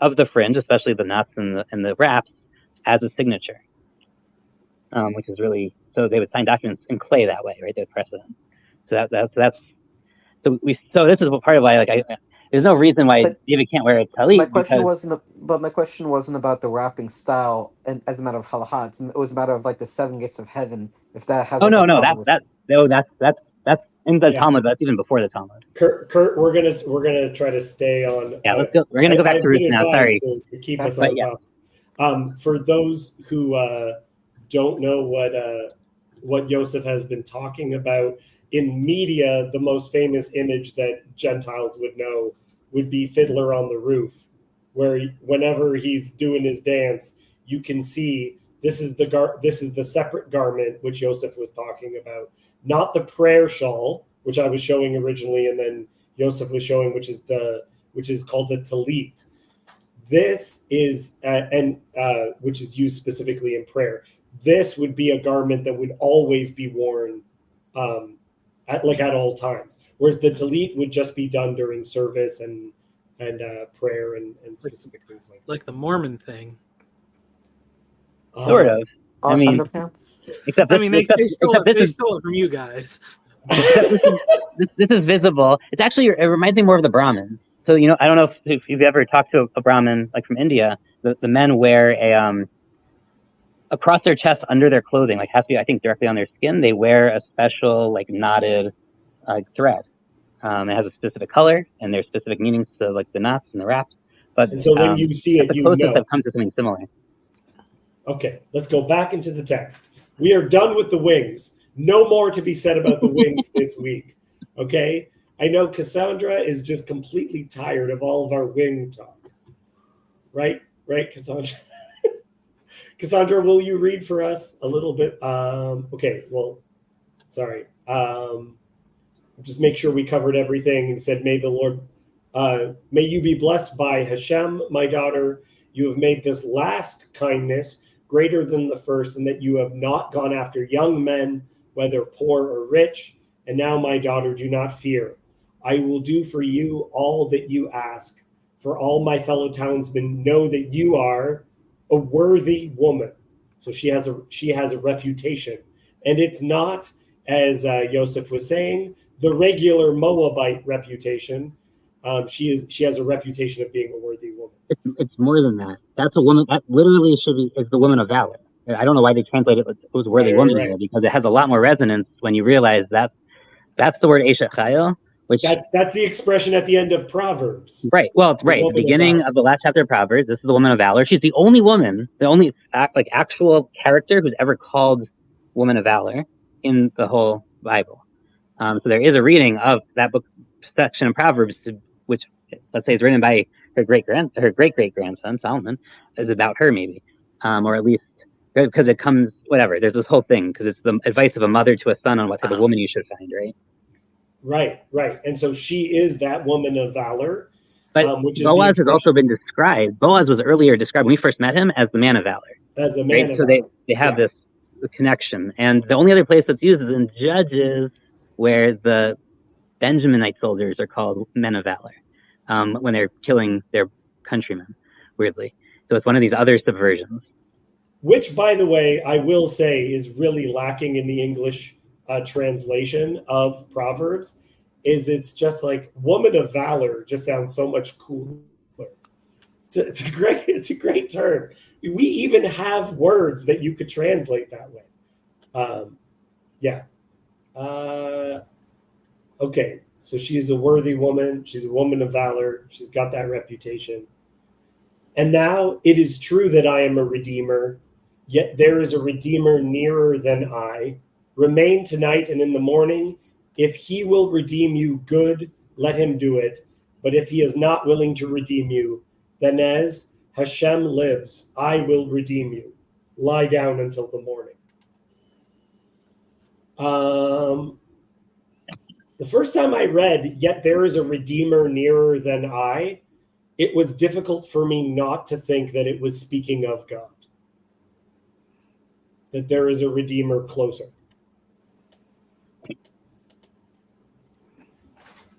of the fringe, especially the knots and the wraps, as a signature, which is really, so they would sign documents in clay that way, right? They would press it in. So this is part of why there's no reason why But David can't wear a my talit question because wasn't about the wrapping style and as a matter of halakha. It was a matter of like the 7 gates of heaven. If that has like a problem with that's in the Yeah. Talmud. That's even before the Talmud. Kurt, we're gonna try to stay on. Yeah, let's go. We're gonna go back to Ruth now. Sorry, to keep us but on yeah. top. For those who don't know what Yosef has been talking about in media, the most famous image that Gentiles would know would be Fiddler on the Roof, where whenever he's doing his dance, you can see this is the separate garment which Yosef was talking about, not the prayer shawl, which I was showing originally, and then Yosef was showing, which is called the talit. This is which is used specifically in prayer. This would be a garment that would always be worn at all times, whereas the talit would just be done during service and prayer and specific things like the Mormon thing. Sort of. I mean, underpants. except I this, mean, they stole it from you guys. this is visible. It's actually, it reminds me more of the Brahmins. So, I don't know if you've ever talked to a Brahmin, like from India, the men wear across their chest under their clothing, like has to be, I think, directly on their skin. They wear a special, like, knotted thread. It has a specific color, and there's specific meanings to, like, the knots and the wraps. And so when you see it, the closest I've come to something similar. Okay, let's go back into the text. We are done with the wings. No more to be said about the wings this week. Okay? I know Cassandra is just completely tired of all of our wing talk. Right, Cassandra? Cassandra, will you read for us a little bit? Okay, well, sorry. Just make sure we covered everything and said, may the Lord, may you be blessed by Hashem, my daughter. You have made this last kindness greater than the first, and that you have not gone after young men, whether poor or rich. And now, my daughter, do not fear. I will do for you all that you ask. For all my fellow townsmen know that you are a worthy woman. So she has a reputation, and it's not, as Yosef was saying, the regular Moabite reputation. She has a reputation of being a worthy woman. It's more than that. That's a woman that literally is the woman of valor. I don't know why they translate it as worthy woman here, because it has a lot more resonance when you realize that that's the word Eshet Chayil, which that's the expression at the end of Proverbs. Right. Well, it's right. The beginning of the last chapter of Proverbs. This is the woman of valor. She's the only woman, the only actual character who's ever called woman of valor in the whole Bible. So there is a reading of that book section of Proverbs, which let's say is written by her great great grandson Solomon, is about her maybe, or at least because it comes whatever. There's this whole thing because it's the advice of a mother to a son on what type of woman you should find, right? Right. And so she is that woman of valor. But which is Boaz has also been described. Boaz was earlier described when we first met him as the man of valor. As a man of valor. So they have this connection. And the only other place that's used is in Judges, where the Benjaminite soldiers are called men of valor when they're killing their countrymen, weirdly. So it's one of these other subversions. which, by the way, I will say is really lacking in the English translation of Proverbs, is it's just like woman of valor just sounds so much cooler. It's a great term. We even have words that you could translate that way. Yeah. Okay, so she's a worthy woman. She's a woman of valor. She's got that reputation. And now it is true that I am a redeemer, yet there is a redeemer nearer than I. Remain tonight and in the morning. If he will redeem you, good, let him do it. But if he is not willing to redeem you, then as Hashem lives, I will redeem you. Lie down until the morning. The first time I read, yet there is a redeemer nearer than I, it was difficult for me not to think that it was speaking of God. That there is a redeemer closer.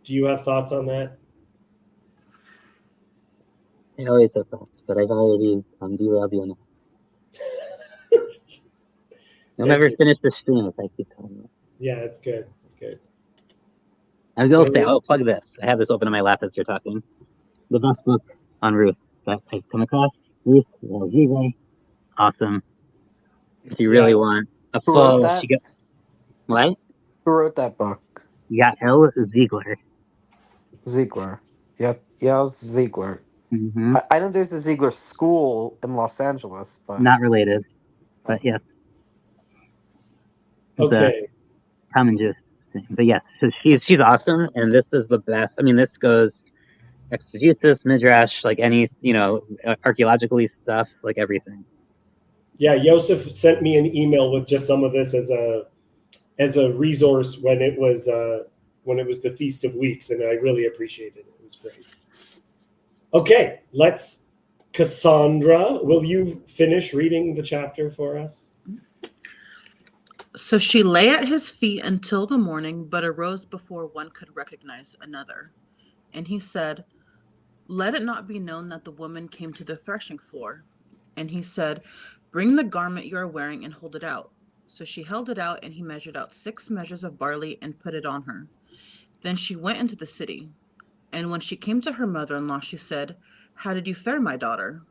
Do you have thoughts on that? I always have thoughts, but I've already derailed you enough. You'll never finish the stream if I keep telling you. Yeah, it's good. It's good. I was going to say, plug this. I have this open on my lap as you're talking. The best book on Ruth that I've come across. Ruth, Ziegler, awesome. If you really want a Who wrote full... that? What? Who wrote that book? Yeah, L. Ziegler. Ziegler. Yeah, Ziegler. Mm-hmm. I know there's a Ziegler School in Los Angeles, but Not related, but yes. Okay. Common gist thing. But yes, so she's awesome, and this is the best. I mean, this goes exegesis, midrash, like any, archaeologically stuff, like everything. Yeah, Yosef sent me an email with just some of this as a resource when it was the Feast of Weeks, and I really appreciated it. It was great. Okay, Cassandra, will you finish reading the chapter for us? So she lay at his feet until the morning, but arose before one could recognize another. And he said, "Let it not be known that the woman came to the threshing floor." And he said, "Bring the garment you are wearing and hold it out." So she held it out, and he measured out 6 measures of barley and put it on her. Then she went into the city. And when she came to her mother-in-law, she said, "How did you fare, my daughter?"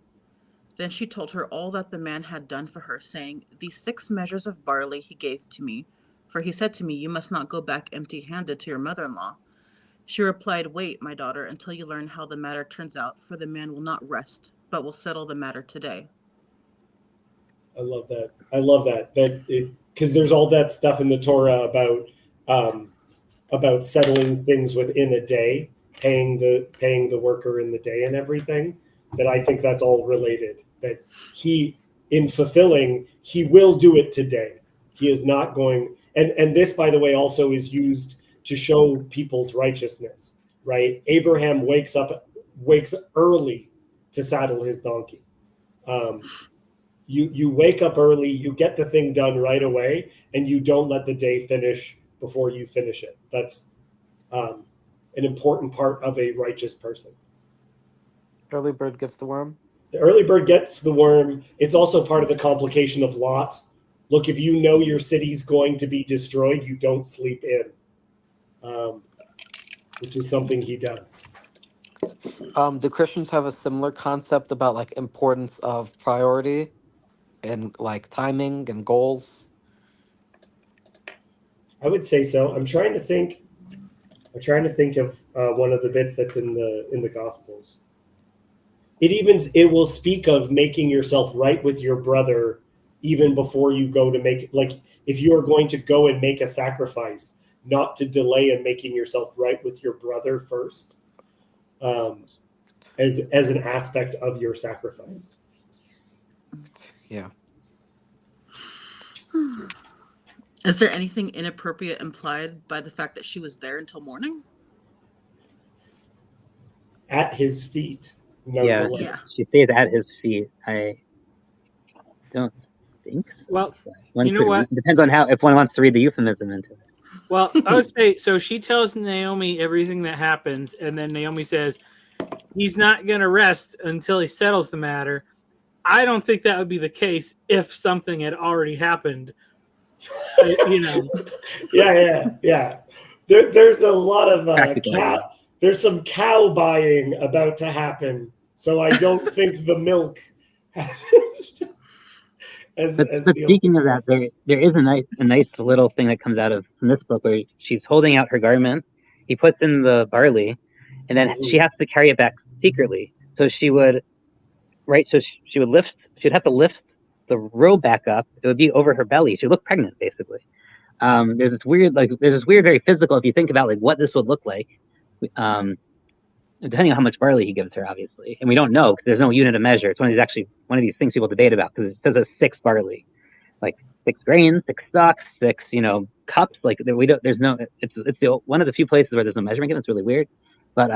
Then she told her all that the man had done for her, saying, "These 6 measures of barley he gave to me, for he said to me, 'You must not go back empty-handed to your mother-in-law.'" She replied, "Wait, my daughter, until you learn how the matter turns out, for the man will not rest, but will settle the matter today." I love that. Because there's all that stuff in the Torah about settling things within a day, paying the worker in the day and everything. That I think that's all related. That he, in fulfilling, he will do it today. He is not going. And this, by the way, also is used to show people's righteousness. Right? Abraham wakes early to saddle his donkey. You wake up early, you get the thing done right away, and you don't let the day finish before you finish it. That's an important part of a righteous person. early bird gets the worm. The early bird gets the worm. It's also part of the complication of Lot. Look, if you know your city's going to be destroyed, you don't sleep in, which is something he does. Do Christians have a similar concept about like importance of priority and like timing and goals? I would say so. I'm trying to think of one of the bits that's in the Gospels. It will speak of making yourself right with your brother even before you go to make, like, if you are going to go and make a sacrifice, not to delay in making yourself right with your brother first, as an aspect of your sacrifice. Yeah. Is there anything inappropriate implied by the fact that she was there until morning? At his feet. Yeah, Yeah. she stays at his feet. I don't think so. Well, One you know what? It depends on if one wants to read the euphemism into it. Well, I would say, so she tells Naomi everything that happens, and then Naomi says, he's not going to rest until he settles the matter. I don't think that would be the case if something had already happened. You know. Yeah. There's a lot of Practical, yeah. There's some cow buying about to happen, so I don't think the milk has as But the speaking of that, there is a nice little thing that comes out of from this book where she's holding out her garment. He puts in the barley, and then she has to carry it back secretly. So she would she would have to lift the robe back up. It would be over her belly. She would look pregnant, basically. There's this weird, very physical. If you think about like what this would look like, depending on how much barley he gives her, obviously, and we don't know because there's no unit of measure. It's one of these things people debate about because it says it's 6 barley, like 6 grains, 6 stalks, 6 cups. Like we don't. There's no. It's one of the few places where there's no measurement given. It's really weird. But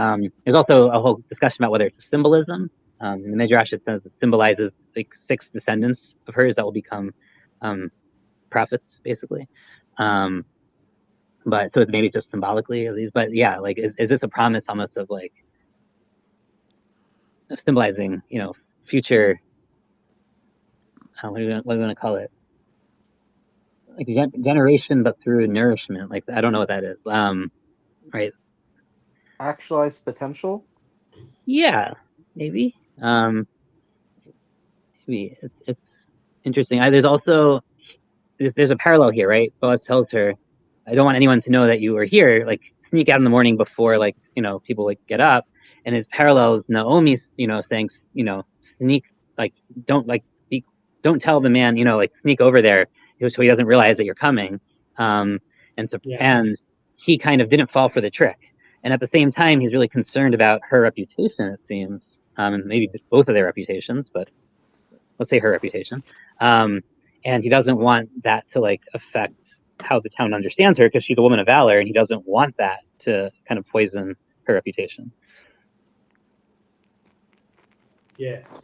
there's also a whole discussion about whether it's a symbolism. The Midrash says it symbolizes like 6 descendants of hers that will become prophets, basically. But so it's maybe just symbolically of these. But yeah, like is this a promise almost of like symbolizing, future? What do you want to call it? Like generation, but through nourishment. Like I don't know what that is. Right? Actualized potential. Yeah, maybe. Maybe it's interesting. There's a parallel here, right? Boaz tells her, "I don't want anyone to know that you were here. Like sneak out in the morning before people like get up." And his parallels Naomi, saying, sneak, like don't tell the man, sneak over there so he doesn't realize that you're coming. And he kind of didn't fall for the trick. And at the same time, he's really concerned about her reputation, it seems, and maybe both of their reputations, but let's say her reputation. And he doesn't want that to like affect how the town understands her because she's a woman of valor, and he doesn't want that to kind of poison her reputation. Yes.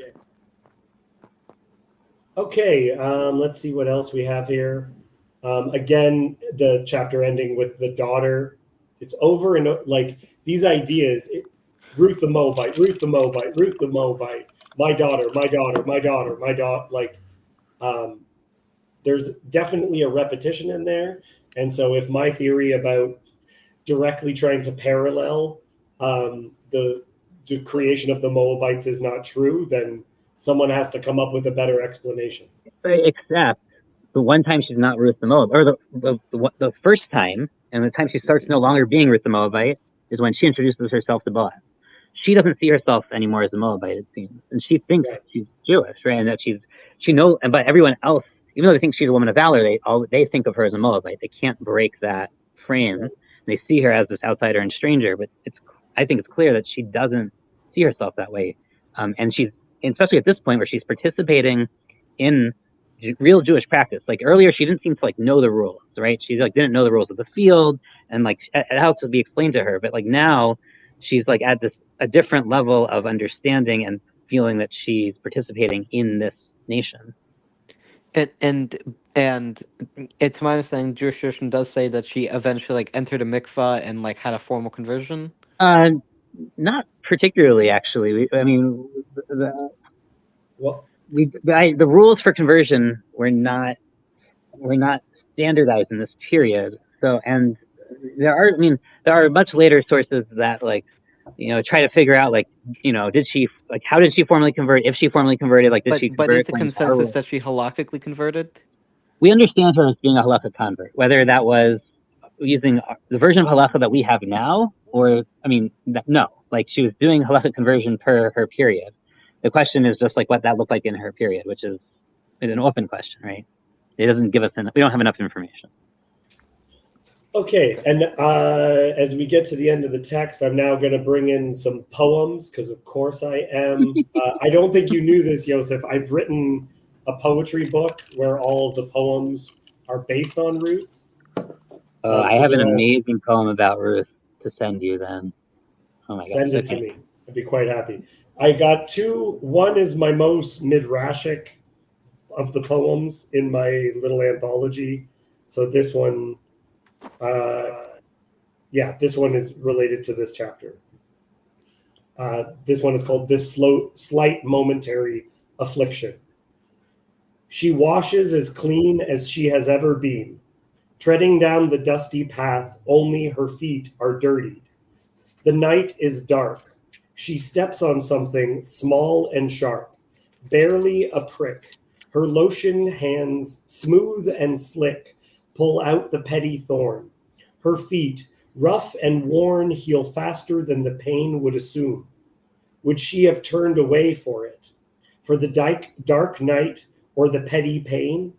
Okay, let's see what else we have here. Again, the chapter ending with the daughter. It's over and like these ideas. Ruth the Moabite, Ruth the Moabite, Ruth the Moabite. My daughter, my daughter, my daughter, my daughter. Like, there's definitely a repetition in there. And so, if my theory about directly trying to parallel the creation of the Moabites is not true, then someone has to come up with a better explanation. Except the one time she's not Ruth the Moabite, or the first time, and the time she starts no longer being Ruth the Moabite is when she introduces herself to Boaz. She doesn't see herself anymore as a Moabite, it seems, and she thinks she's Jewish, right? And that but everyone else, even though they think she's a woman of valor, they think of her as a Moabite. They can't break that frame. They see her as this outsider and stranger, but I think it's clear that she doesn't see herself that way, and she's, especially at this point where she's participating in real Jewish practice. Like earlier, she didn't seem to like know the rules, right? She like didn't know the rules of the field, and like it helps to be explained to her. But like now, she's like at a different level of understanding and feeling that she's participating in this nation. And it's my understanding Jewish tradition does say that she eventually like entered a mikvah and like had a formal conversion. Not particularly, actually. The rules for conversion were not standardized in this period. So, and there are much later sources that like, try to figure out like, how did she formally convert? If she formally converted, like, did she convert? But is the consensus that she halakhically converted? We understand her as being a halakha convert, whether that was using the version of halakha that we have now, or no, like she was doing halakha conversion per her period. The question is just like what that looked like in her period, which is an open question, right? It doesn't give us we don't have enough information. Okay, and as we get to the end of the text, I'm now going to bring in some poems because, of course, I am. I don't think you knew this, Yosef. I've written a poetry book where all of the poems are based on Ruth. I have an amazing poem about Ruth to send you then. Oh my God. Send it to me. I'd be quite happy. I got 2. One is my most midrashic of the poems in my little anthology. So this one, this one is related to this chapter. This one is called "This Slight Momentary affliction. She washes as clean as she has ever been. Treading down the dusty path, only her feet are dirtied. The night is dark. She steps on something small and sharp, barely a prick. Her lotion hands, smooth and slick, pull out the petty thorn. Her feet, rough and worn, heal faster than the pain would assume. Would she have turned away for it? For the dark night or the petty pain?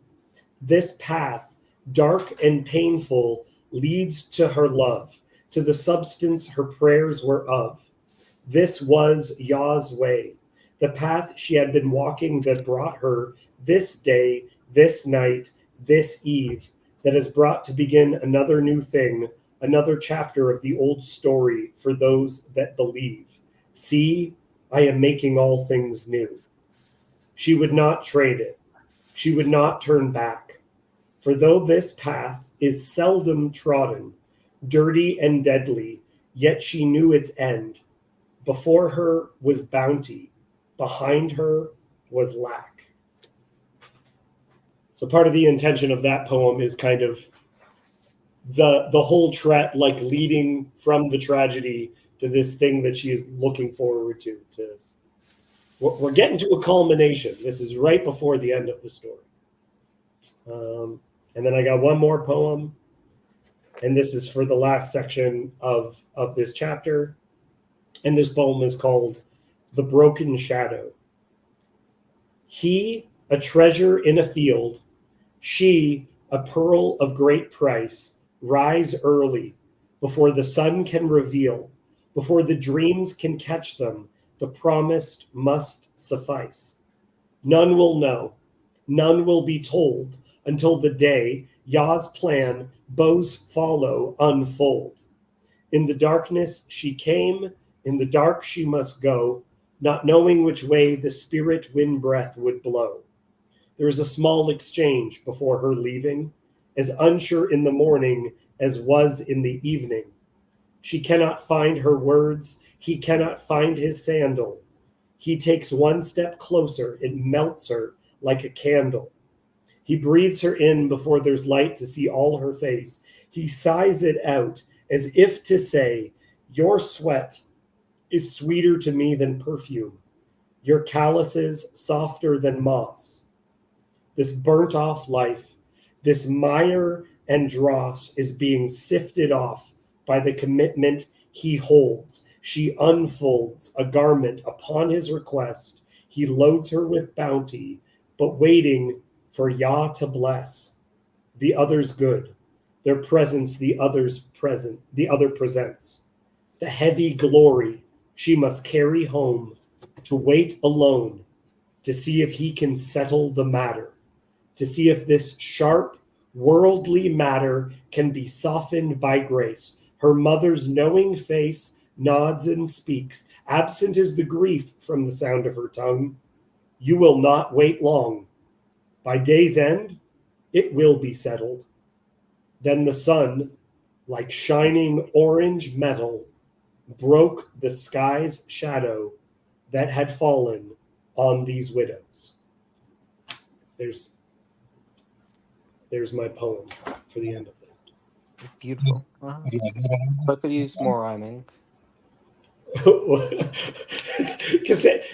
This path, dark and painful, leads to her love, to the substance her prayers were of. This was Yah's way, the path she had been walking that brought her this day, this night, this eve, that has brought to begin another new thing, another chapter of the old story for those that believe. See, I am making all things new. She would not trade it. She would not turn back. For though this path is seldom trodden, dirty and deadly, yet she knew its end. Before her was bounty. Behind her was lack. So part of the intention of that poem is kind of the whole like leading from the tragedy to this thing that she is looking forward to. We're getting to a culmination. This is right before the end of the story. And then I got one more poem, and this is for the last section of this chapter. And this poem is called The Broken Shadow. He, a treasure in a field, she, a pearl of great price, rise early, before the sun can reveal, before the dreams can catch them, the promised must suffice. None will know, none will be told, until the day Yah's plan, bows follow, unfold. In the darkness she came, in the dark she must go, not knowing which way the spirit wind breath would blow. There is a small exchange before her leaving, as unsure in the morning as was in the evening. She cannot find her words, he cannot find his sandal. He takes one step closer, it melts her like a candle. He breathes her in before there's light to see all her face. He sighs it out as if to say, your sweat is sweeter to me than perfume, your calluses softer than moss. This burnt off life, this mire and dross is being sifted off by the commitment he holds. She unfolds a garment upon his request. He loads her with bounty, but waiting for Yah to bless. The other's good, their presence the other presents. The heavy glory she must carry home, to wait alone, to see if he can settle the matter, to see if this sharp, worldly matter can be softened by grace. Her mother's knowing face nods and speaks. Absent is the grief from the sound of her tongue. You will not wait long. By day's end, it will be settled. Then the sun, like shining orange metal, broke the sky's shadow that had fallen on these widows. There's my poem for the end of that. Beautiful. Wow. I could use more rhyming.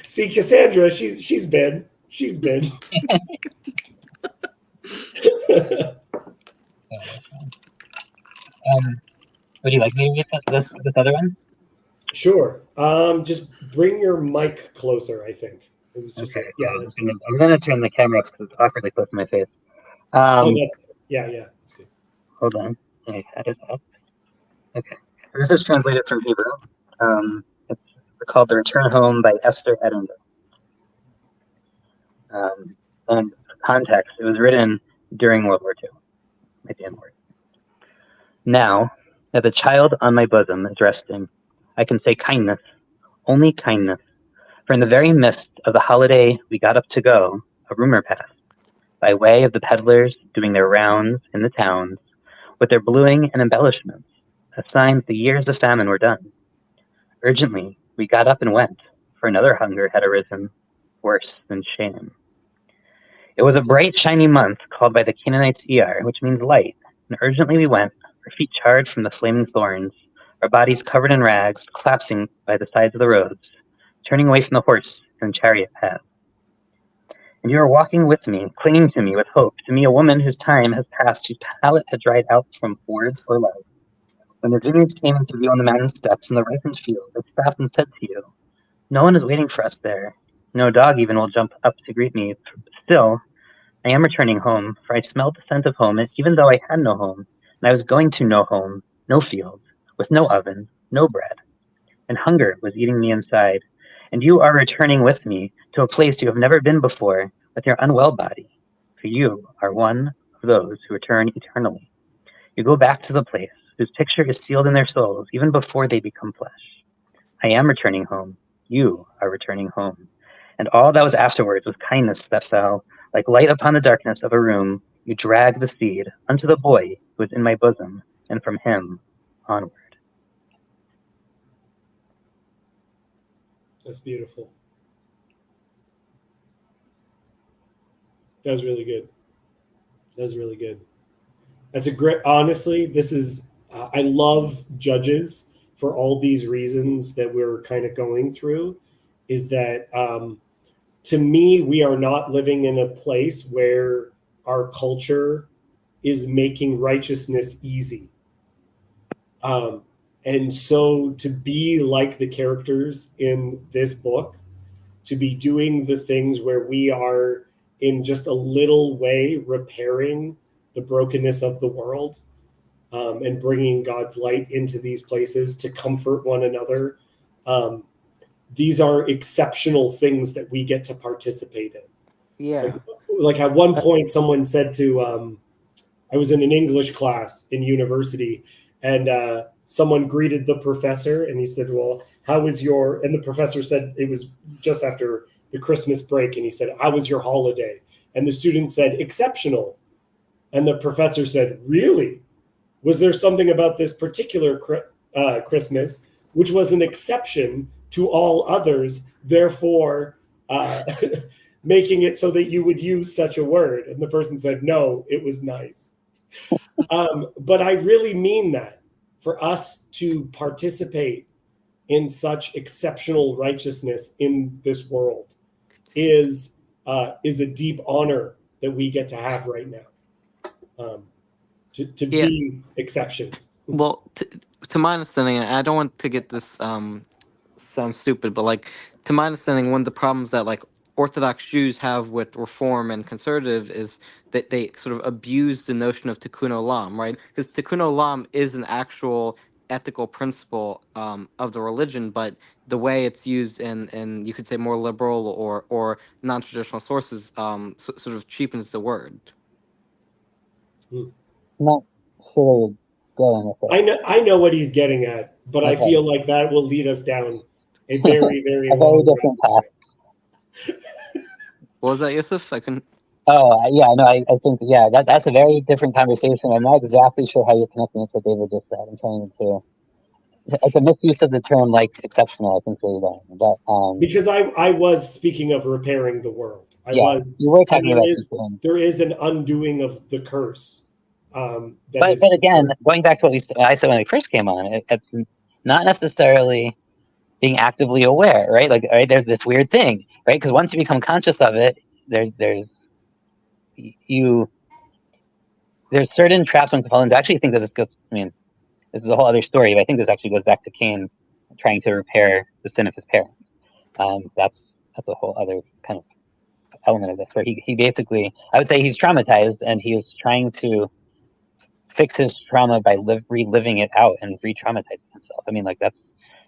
See, Cassandra, she's been. Would you like me to get this other one? Sure. Just bring your mic closer, I think. It was just Okay. yeah. I'm gonna turn the camera up because it's awkwardly close to my face. Yeah. That's good. Hold on. Okay, that is up. Okay. This is translated from Hebrew. It's called The Return Home by Esther Edinburgh. And context, it was written during World War II. Might be in word. Now that the child on my bosom is resting, I can say kindness, only kindness. For in the very midst of the holiday we got up to go, a rumor passed, by way of the peddlers doing their rounds in the towns, with their bluing and embellishments, a sign that the years of famine were done. Urgently we got up and went, for another hunger had arisen. worse than shame. It was a bright, shiny month called by the Canaanites Iyar, which means light, and urgently we went, our feet charred from the flaming thorns, our bodies covered in rags, collapsing by the sides of the roads, turning away from the horse and chariot path. And you are walking with me, clinging to me with hope, to me a woman whose time has passed, whose palate had dried out from words or love. When the vineyards came into view on the mountain steps and the ripened field, I stopped and said to you, no one is waiting for us there. No dog even will jump up to greet me. Still, I am returning home, for I smelled the scent of home, even though I had no home, and I was going to no home, no field, with no oven, no bread. And hunger was eating me inside. And you are returning with me to a place you have never been before, with your unwell body, for you are one of those who return eternally. You go back to the place whose picture is sealed in their souls, even before they become flesh. I am returning home. You are returning home. And all that was afterwards was kindness that fell, like light upon the darkness of a room. You drag the seed unto the boy who is in my bosom, and from him onward. That's beautiful. That was really good. That was really good. That's a great, honestly, this is, I love Judges for all these reasons that we're kind of going through, is that to me, we are not living in a place where our culture is making righteousness easy. And so to be like the characters in this book, to be doing the things where we are in just a little way repairing the brokenness of the world, and bringing God's light into these places to comfort one another. These are exceptional things that we get to participate in. Yeah. Like at one point, someone said to, I was in an English class in university, and someone greeted the professor, and he said, well, how was your, and the professor said, it was just after the Christmas break, and he said, how was your holiday? And the student said, exceptional. And the professor said, really? Was there something about this particular Christmas which was an exception to all others, therefore making it so that you would use such a word? And the person said, no, it was nice. But I really mean that. For us to participate in such exceptional righteousness in this world is a deep honor that we get to have right now. To be exceptions. Well, to my understanding, and I don't want to get this sound stupid, but like to my understanding, one of the problems that like Orthodox Jews have with Reform and Conservative is that they sort of abuse the notion of Tikkun Olam, right? Because Tikkun Olam is an actual ethical principle of the religion, but the way it's used in you could say more liberal or non-traditional sources sort of cheapens the word. Not sure going with it. I know what he's getting at, but okay. I feel like that will lead us down a very, very long different path. What was that, Yusuf? I couldn't. Oh, yeah, no, I think, yeah, that's a very different conversation. I'm not exactly sure how you're connecting it to what David just said. I'm trying to, it's a misuse of the term, like, exceptional, I think, really well. But, because I was speaking of repairing the world. You were talking about there is an undoing of the curse. But again, going back to what I said when we first came on, it's not necessarily being actively aware, right? Like, right, there's this weird thing, right? Because once you become conscious of it, there's certain traps one can fall into. I actually think that this goes, I mean, this is a whole other story, but I think this actually goes back to Cain trying to repair the sin of his parents. That's a whole other kind of element of this, where he basically, I would say he's traumatized, and he is trying to fix his trauma by reliving it out and re-traumatizing himself. I mean, like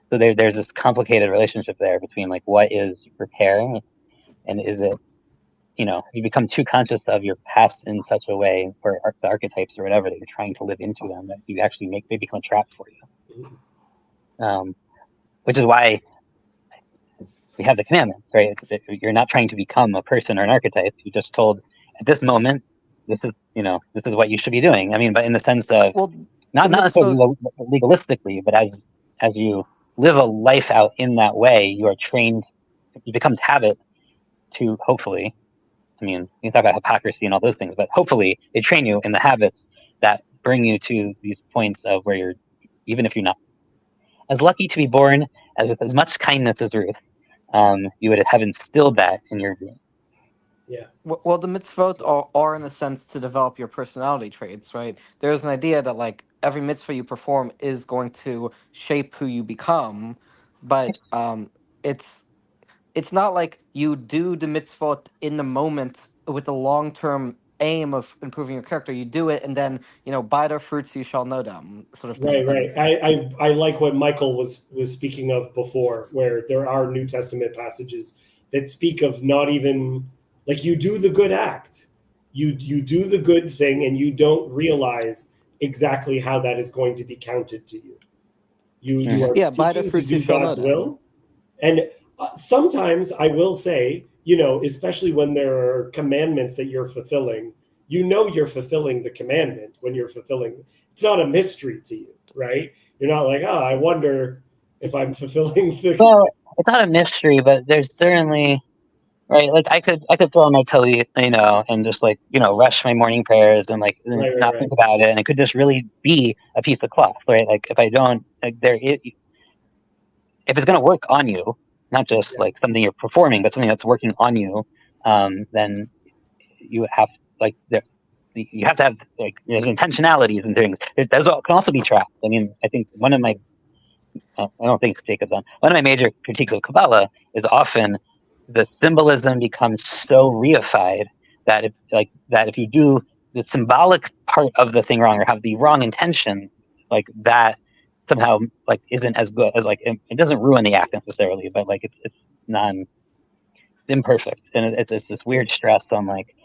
so there's this complicated relationship there between like what is repair, and is it, you become too conscious of your past in such a way, or the archetypes or whatever that you're trying to live into them, that you actually they become a trap for you. Which is why we have the commandments, right? You're not trying to become a person or an archetype. You just told at this moment, this is what you should be doing. I mean, but in the sense of not necessarily legalistically, but as you live a life out in that way, you are trained. It becomes habit to hopefully, I mean, you can talk about hypocrisy and all those things, but hopefully they train you in the habits that bring you to these points of where you're, even if you're not as lucky to be born as with as much kindness as Ruth, you would have instilled that in your being. Yeah. Well, the mitzvot are in a sense to develop your personality traits, right? There's an idea that like every mitzvah you perform is going to shape who you become, but it's it's not like you do the mitzvot in the moment with the long term aim of improving your character. You do it, and then by their fruits you shall know them, sort of thing. Right, If that right. makes sense. I like what Michael was speaking of before, where there are New Testament passages that speak of not even like you do the good act, you do the good thing, and you don't realize exactly how that is going to be counted to you. You are Yeah, by their seeking to fruits you do shall know God's them. will, and sometimes I will say, especially when there are commandments that you're fulfilling, you're fulfilling the commandment when you're fulfilling. It's not a mystery to you, right? You're not like, oh, I wonder if I'm fulfilling the. Well, it's not a mystery, but there's certainly, right. Like I could throw on my telly, and just like rush my morning prayers and like Right, not right, think about it, and it could just really be a piece of cloth, right? Like if I don't, like if it's going to work on you, not just yeah, like something you're performing, but something that's working on you, then you have like there. You have to have like there's intentionalities and things. That's what can also be trapped. I mean, I think one of my I don't think Jacob's on. One of my major critiques of Kabbalah is often the symbolism becomes so reified that if you do the symbolic part of the thing wrong or have the wrong intention, like that somehow like isn't as good as like it doesn't ruin the act necessarily, but like it's non imperfect, and it's this weird stress on like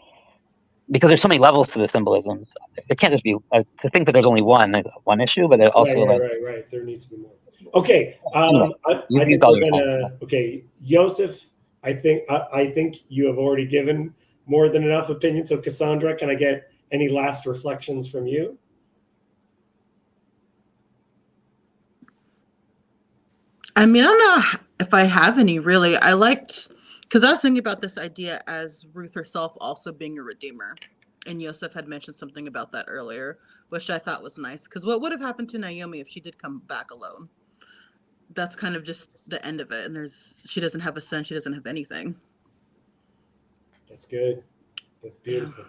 because there's so many levels to the symbolisms. It can't just be to think that there's only one issue, but it also like right. There needs to be more. Okay, anyway, I you've used think all we're your time. gonna. Okay, Yosef, I think you have already given more than enough opinion. So, Cassandra, can I get any last reflections from you? I mean, I don't know if I have any really. I liked, because I was thinking about this idea as Ruth herself also being a redeemer. And Yosef had mentioned something about that earlier, which I thought was nice. Because what would have happened to Naomi if she did come back alone? That's kind of just the end of it. And she doesn't have a son, she doesn't have anything. That's good. That's beautiful.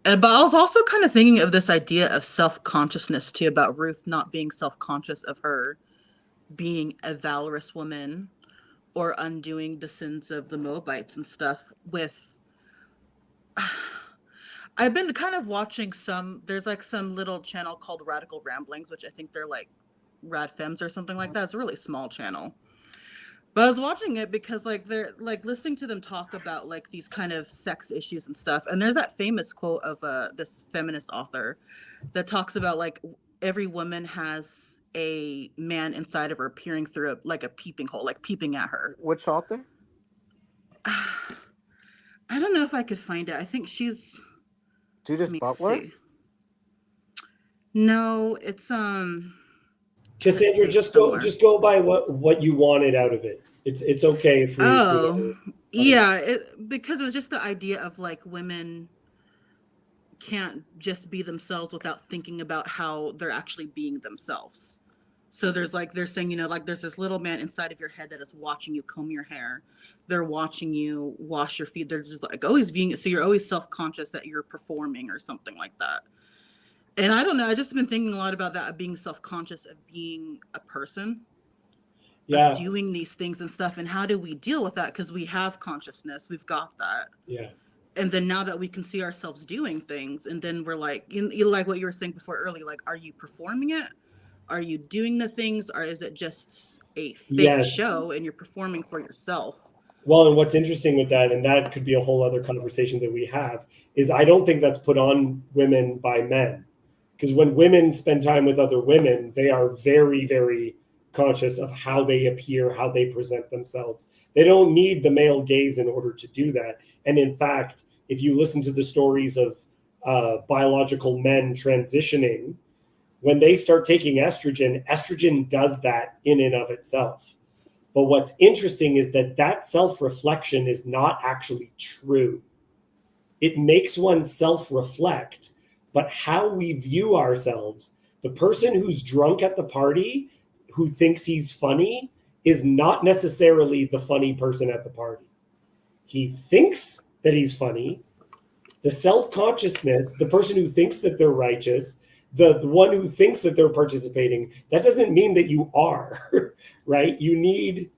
But I was also kind of thinking of this idea of self-consciousness too, about Ruth not being self-conscious of her being a valorous woman or undoing the sins of the Moabites and stuff with I've been kind of watching there's like some little channel called Radical Ramblings, which I think they're like Rad Femmes or something like that. It's a really small channel. But I was watching it because like they're like listening to them talk about like these kind of sex issues and stuff. And there's that famous quote of this feminist author that talks about like every woman has a man inside of her peering through like a peeping hole, like peeping at her. Which author? I don't know if I could find it. I think she's Judith Butler? see. No, it's Cassandra, let's see, somewhere. just go by what you wanted out of it. It's okay if we. Yeah, because it's just the idea of like women can't just be themselves without thinking about how they're actually being themselves. So there's like they're saying, like there's this little man inside of your head that is watching you comb your hair. They're watching you wash your feet. They're just like always viewing it. So you're always self-conscious that you're performing or something like that. And I don't know. I just been thinking a lot about that, of being self-conscious of being a person. Yeah. Doing these things and stuff. And how do we deal with that? Because we have consciousness. We've got that. Yeah. And then now that we can see ourselves doing things, and then we're like, you like what you were saying before earlier, like, are you performing it? Are you doing the things, or is it just a fake show and you're performing for yourself? Well, and what's interesting with that, and that could be a whole other conversation that we have, is I don't think that's put on women by men. Because when women spend time with other women, they are very, very conscious of how they appear, how they present themselves. They don't need the male gaze in order to do that. And in fact, if you listen to the stories of biological men transitioning, when they start taking estrogen does that in and of itself. But what's interesting is that self-reflection is not actually true. It makes one self-reflect, but how we view ourselves, the person who's drunk at the party who thinks he's funny is not necessarily the funny person at the party. He thinks that he's funny. The self-consciousness, the person who thinks that they're righteous, the one who thinks that they're participating, that doesn't mean that you are, right? You need,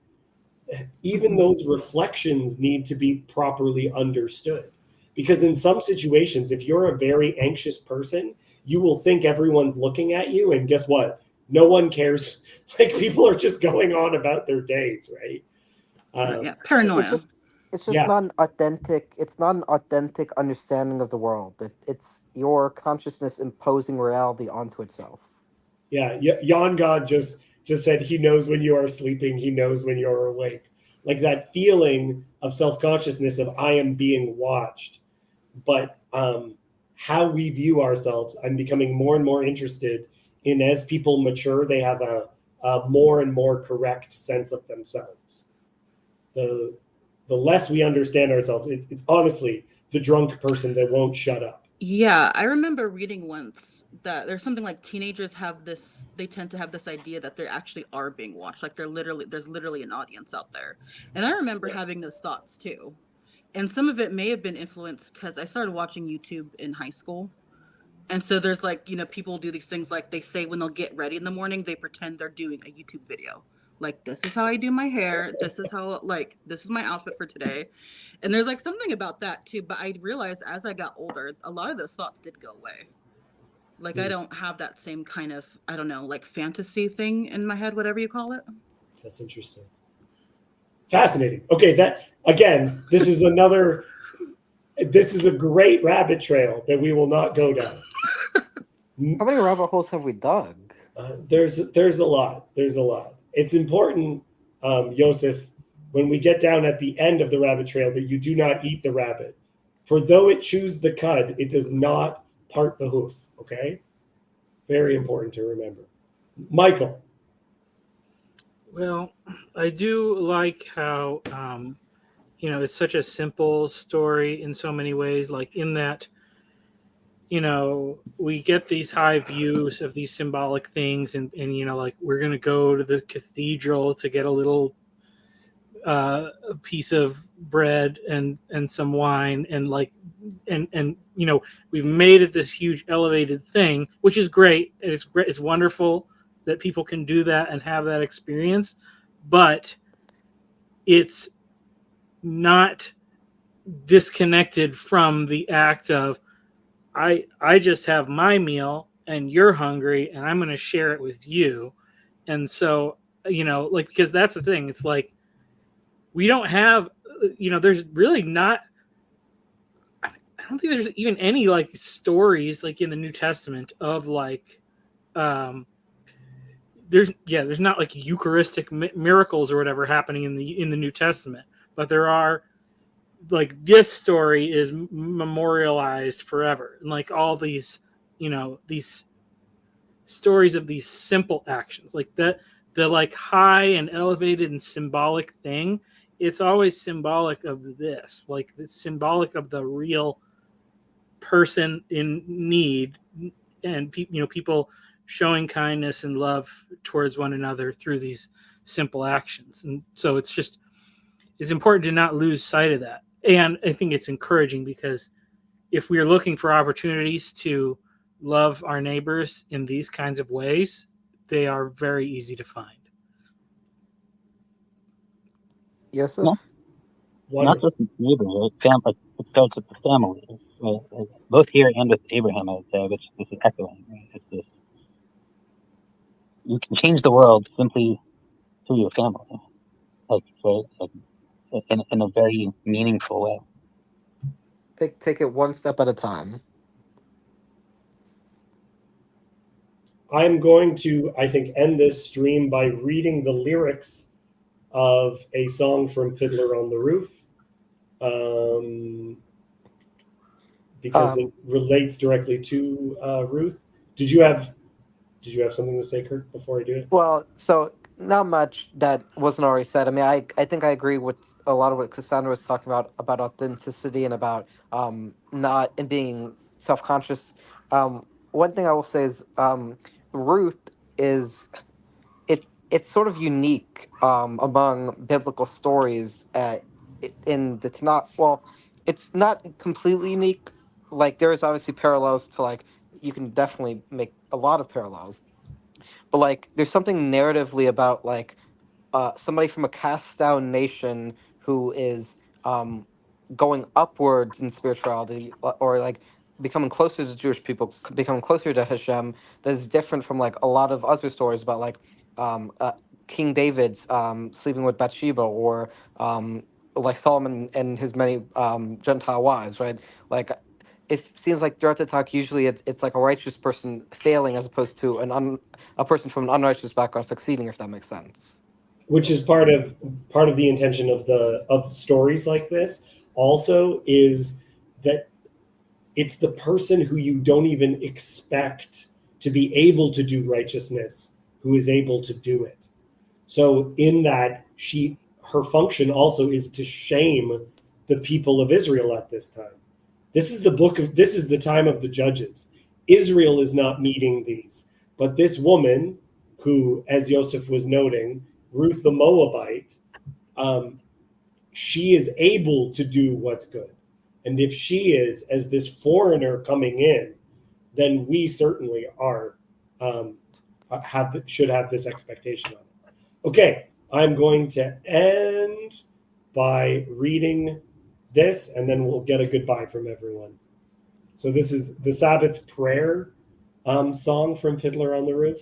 even those reflections need to be properly understood. Because in some situations, if you're a very anxious person, you will think everyone's looking at you, and guess what? No one cares. Like, people are just going on about their days, right? Yeah, paranoia. It's just Yeah. not an authentic. It's not an authentic understanding of the world. It's your consciousness imposing reality onto itself. Yeah, Jan God just said he knows when you are sleeping, he knows when you're awake. Like that feeling of self-consciousness of I am being watched. But how we view ourselves, I'm becoming more and more interested in, as people mature, they have a more and more correct sense of themselves. The less we understand ourselves, it's honestly the drunk person that won't shut up. Yeah, I remember reading once that there's something like teenagers have this, they tend to have this idea that they actually are being watched. Like there's literally an audience out there. And I remember having those thoughts too. And some of it may have been influenced because I started watching YouTube in high school. And so there's like, people do these things like they say when they'll get ready in the morning, they pretend they're doing a YouTube video. Like, this is how I do my hair. This is how, this is my outfit for today. And there's like something about that too. But I realized as I got older, a lot of those thoughts did go away. Like, I don't have that same kind of, I don't know, like fantasy thing in my head, whatever you call it. That's interesting. Fascinating. Okay, that again, this is a great rabbit trail that we will not go down. How many rabbit holes have we dug? There's a lot. There's a lot. It's important, Joseph, when we get down at the end of the rabbit trail, that you do not eat the rabbit. For though it chews the cud, it does not part the hoof. Okay? Very important to remember. Michael. Well, I do like how, it's such a simple story in so many ways, like in that, we get these high views of these symbolic things and like we're going to go to the cathedral to get a little piece of bread and some wine and we've made it this huge elevated thing, which is great. It's great. It's wonderful that people can do that and have that experience, but it's not disconnected from the act of I just have my meal and you're hungry and I'm going to share it with you. And so, because that's the thing. It's like, we don't have, there's really not, I don't think there's even any like stories like in the New Testament of like, there's not like Eucharistic miracles or whatever happening in the New Testament, but there are, like, this story is memorialized forever, and like all these these stories of these simple actions, like that, the like high and elevated and symbolic thing, it's always symbolic of this, like it's symbolic of the real person in need, and people showing kindness and love towards one another through these simple actions. And so it's important to not lose sight of that. And I think it's encouraging because if we are looking for opportunities to love our neighbors in these kinds of ways, they are very easy to find. Yosef? Not just neighbors, right? It starts with the family, right? Both here and with Abraham, I would say, which this is echoing. Right? It's this: you can change the world simply through your family, in a very meaningful way. Take it one step at a time. I'm going to, I think, end this stream by reading the lyrics of a song from Fiddler on the Roof, because it relates directly to Ruth. Did you have something to say, Kurt, before I do it? Well, so not much that wasn't already said. I mean, I think I agree with a lot of what Cassandra was talking about authenticity and about not and being self conscious. One thing I will say is Ruth is it's sort of unique among biblical stories in the Tanakh. Well, it's not completely unique. Like there is obviously parallels to like you can definitely make a lot of parallels, but like there's something narratively about like somebody from a cast down nation who is going upwards in spirituality or like becoming closer to Jewish people, becoming closer to Hashem. That is different from like a lot of other stories about like um, uh, King David's sleeping with Bathsheba or like Solomon and his many Gentile wives, right? Like it seems like throughout the talk, usually it's like a righteous person failing as opposed to a person from an unrighteous background succeeding, if that makes sense. Which is part of the intention of stories like this also is that it's the person who you don't even expect to be able to do righteousness who is able to do it. So in that her function also is to shame the people of Israel at this time. This is the time of the judges. Israel is not meeting these, but this woman who, as Joseph was noting, Ruth the Moabite, she is able to do what's good. And if she is, as this foreigner coming in, then we certainly should have this expectation on us. Okay, I'm going to end by reading this, and then we'll get a goodbye from everyone. So this is the Sabbath prayer song from Fiddler on the Roof.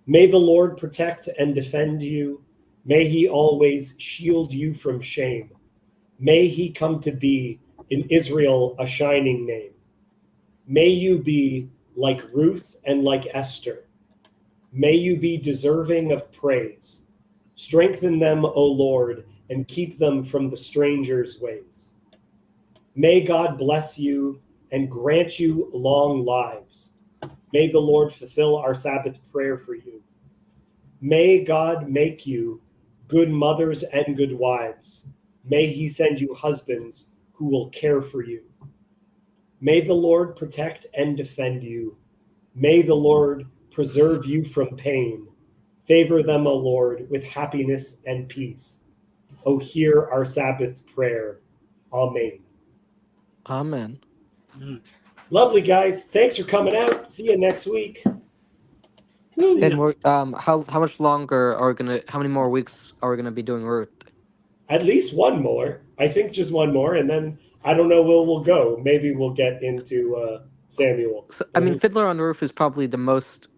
May the Lord protect and defend you. May he always shield you from shame. May he come to be in Israel a shining name. May you be like Ruth and like Esther. May you be deserving of praise. Strengthen them, O Lord, and keep them from the stranger's ways. May God bless you and grant you long lives. May the Lord fulfill our Sabbath prayer for you. May God make you good mothers and good wives. May he send you husbands who will care for you. May the Lord protect and defend you. May the Lord preserve you from pain. Favor them, O Lord, with happiness and peace. O hear our Sabbath prayer. Amen. Amen. Lovely, guys. Thanks for coming out. See you next week. And we're how much longer are we gonna? How many more weeks are we gonna be doing Ruth? At least one more. I think just one more, and then I don't know where we'll go. Maybe we'll get into Samuel. So, I mean, Fiddler on the Roof is probably the most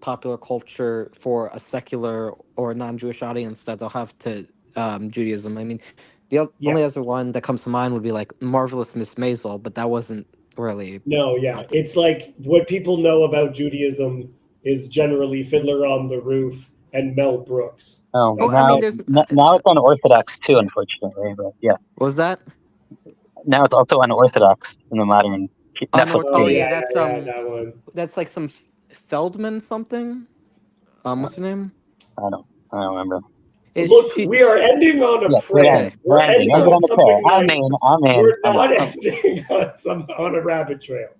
popular culture for a secular or non-Jewish audience that they'll have to Judaism. I mean, the only other one that comes to mind would be like Marvelous Miss Maisel, but that wasn't really. No, yeah. It's like what people know about Judaism is generally Fiddler on the Roof and Mel Brooks. Oh, Oh, now, I mean, there's now it's unorthodox too, unfortunately. But yeah, what was that? now it's also unorthodox in the modern Netflix. Oh TV. yeah, that's that one. that's like some Feldman something. What's her name? I don't remember. Look, we are ending on a prayer. Okay. We're ending on something nice. Amen. We're not ending on a rabbit trail.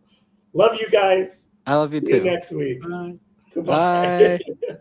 Love you guys. I love you See too. you next week. Bye. Goodbye. Bye.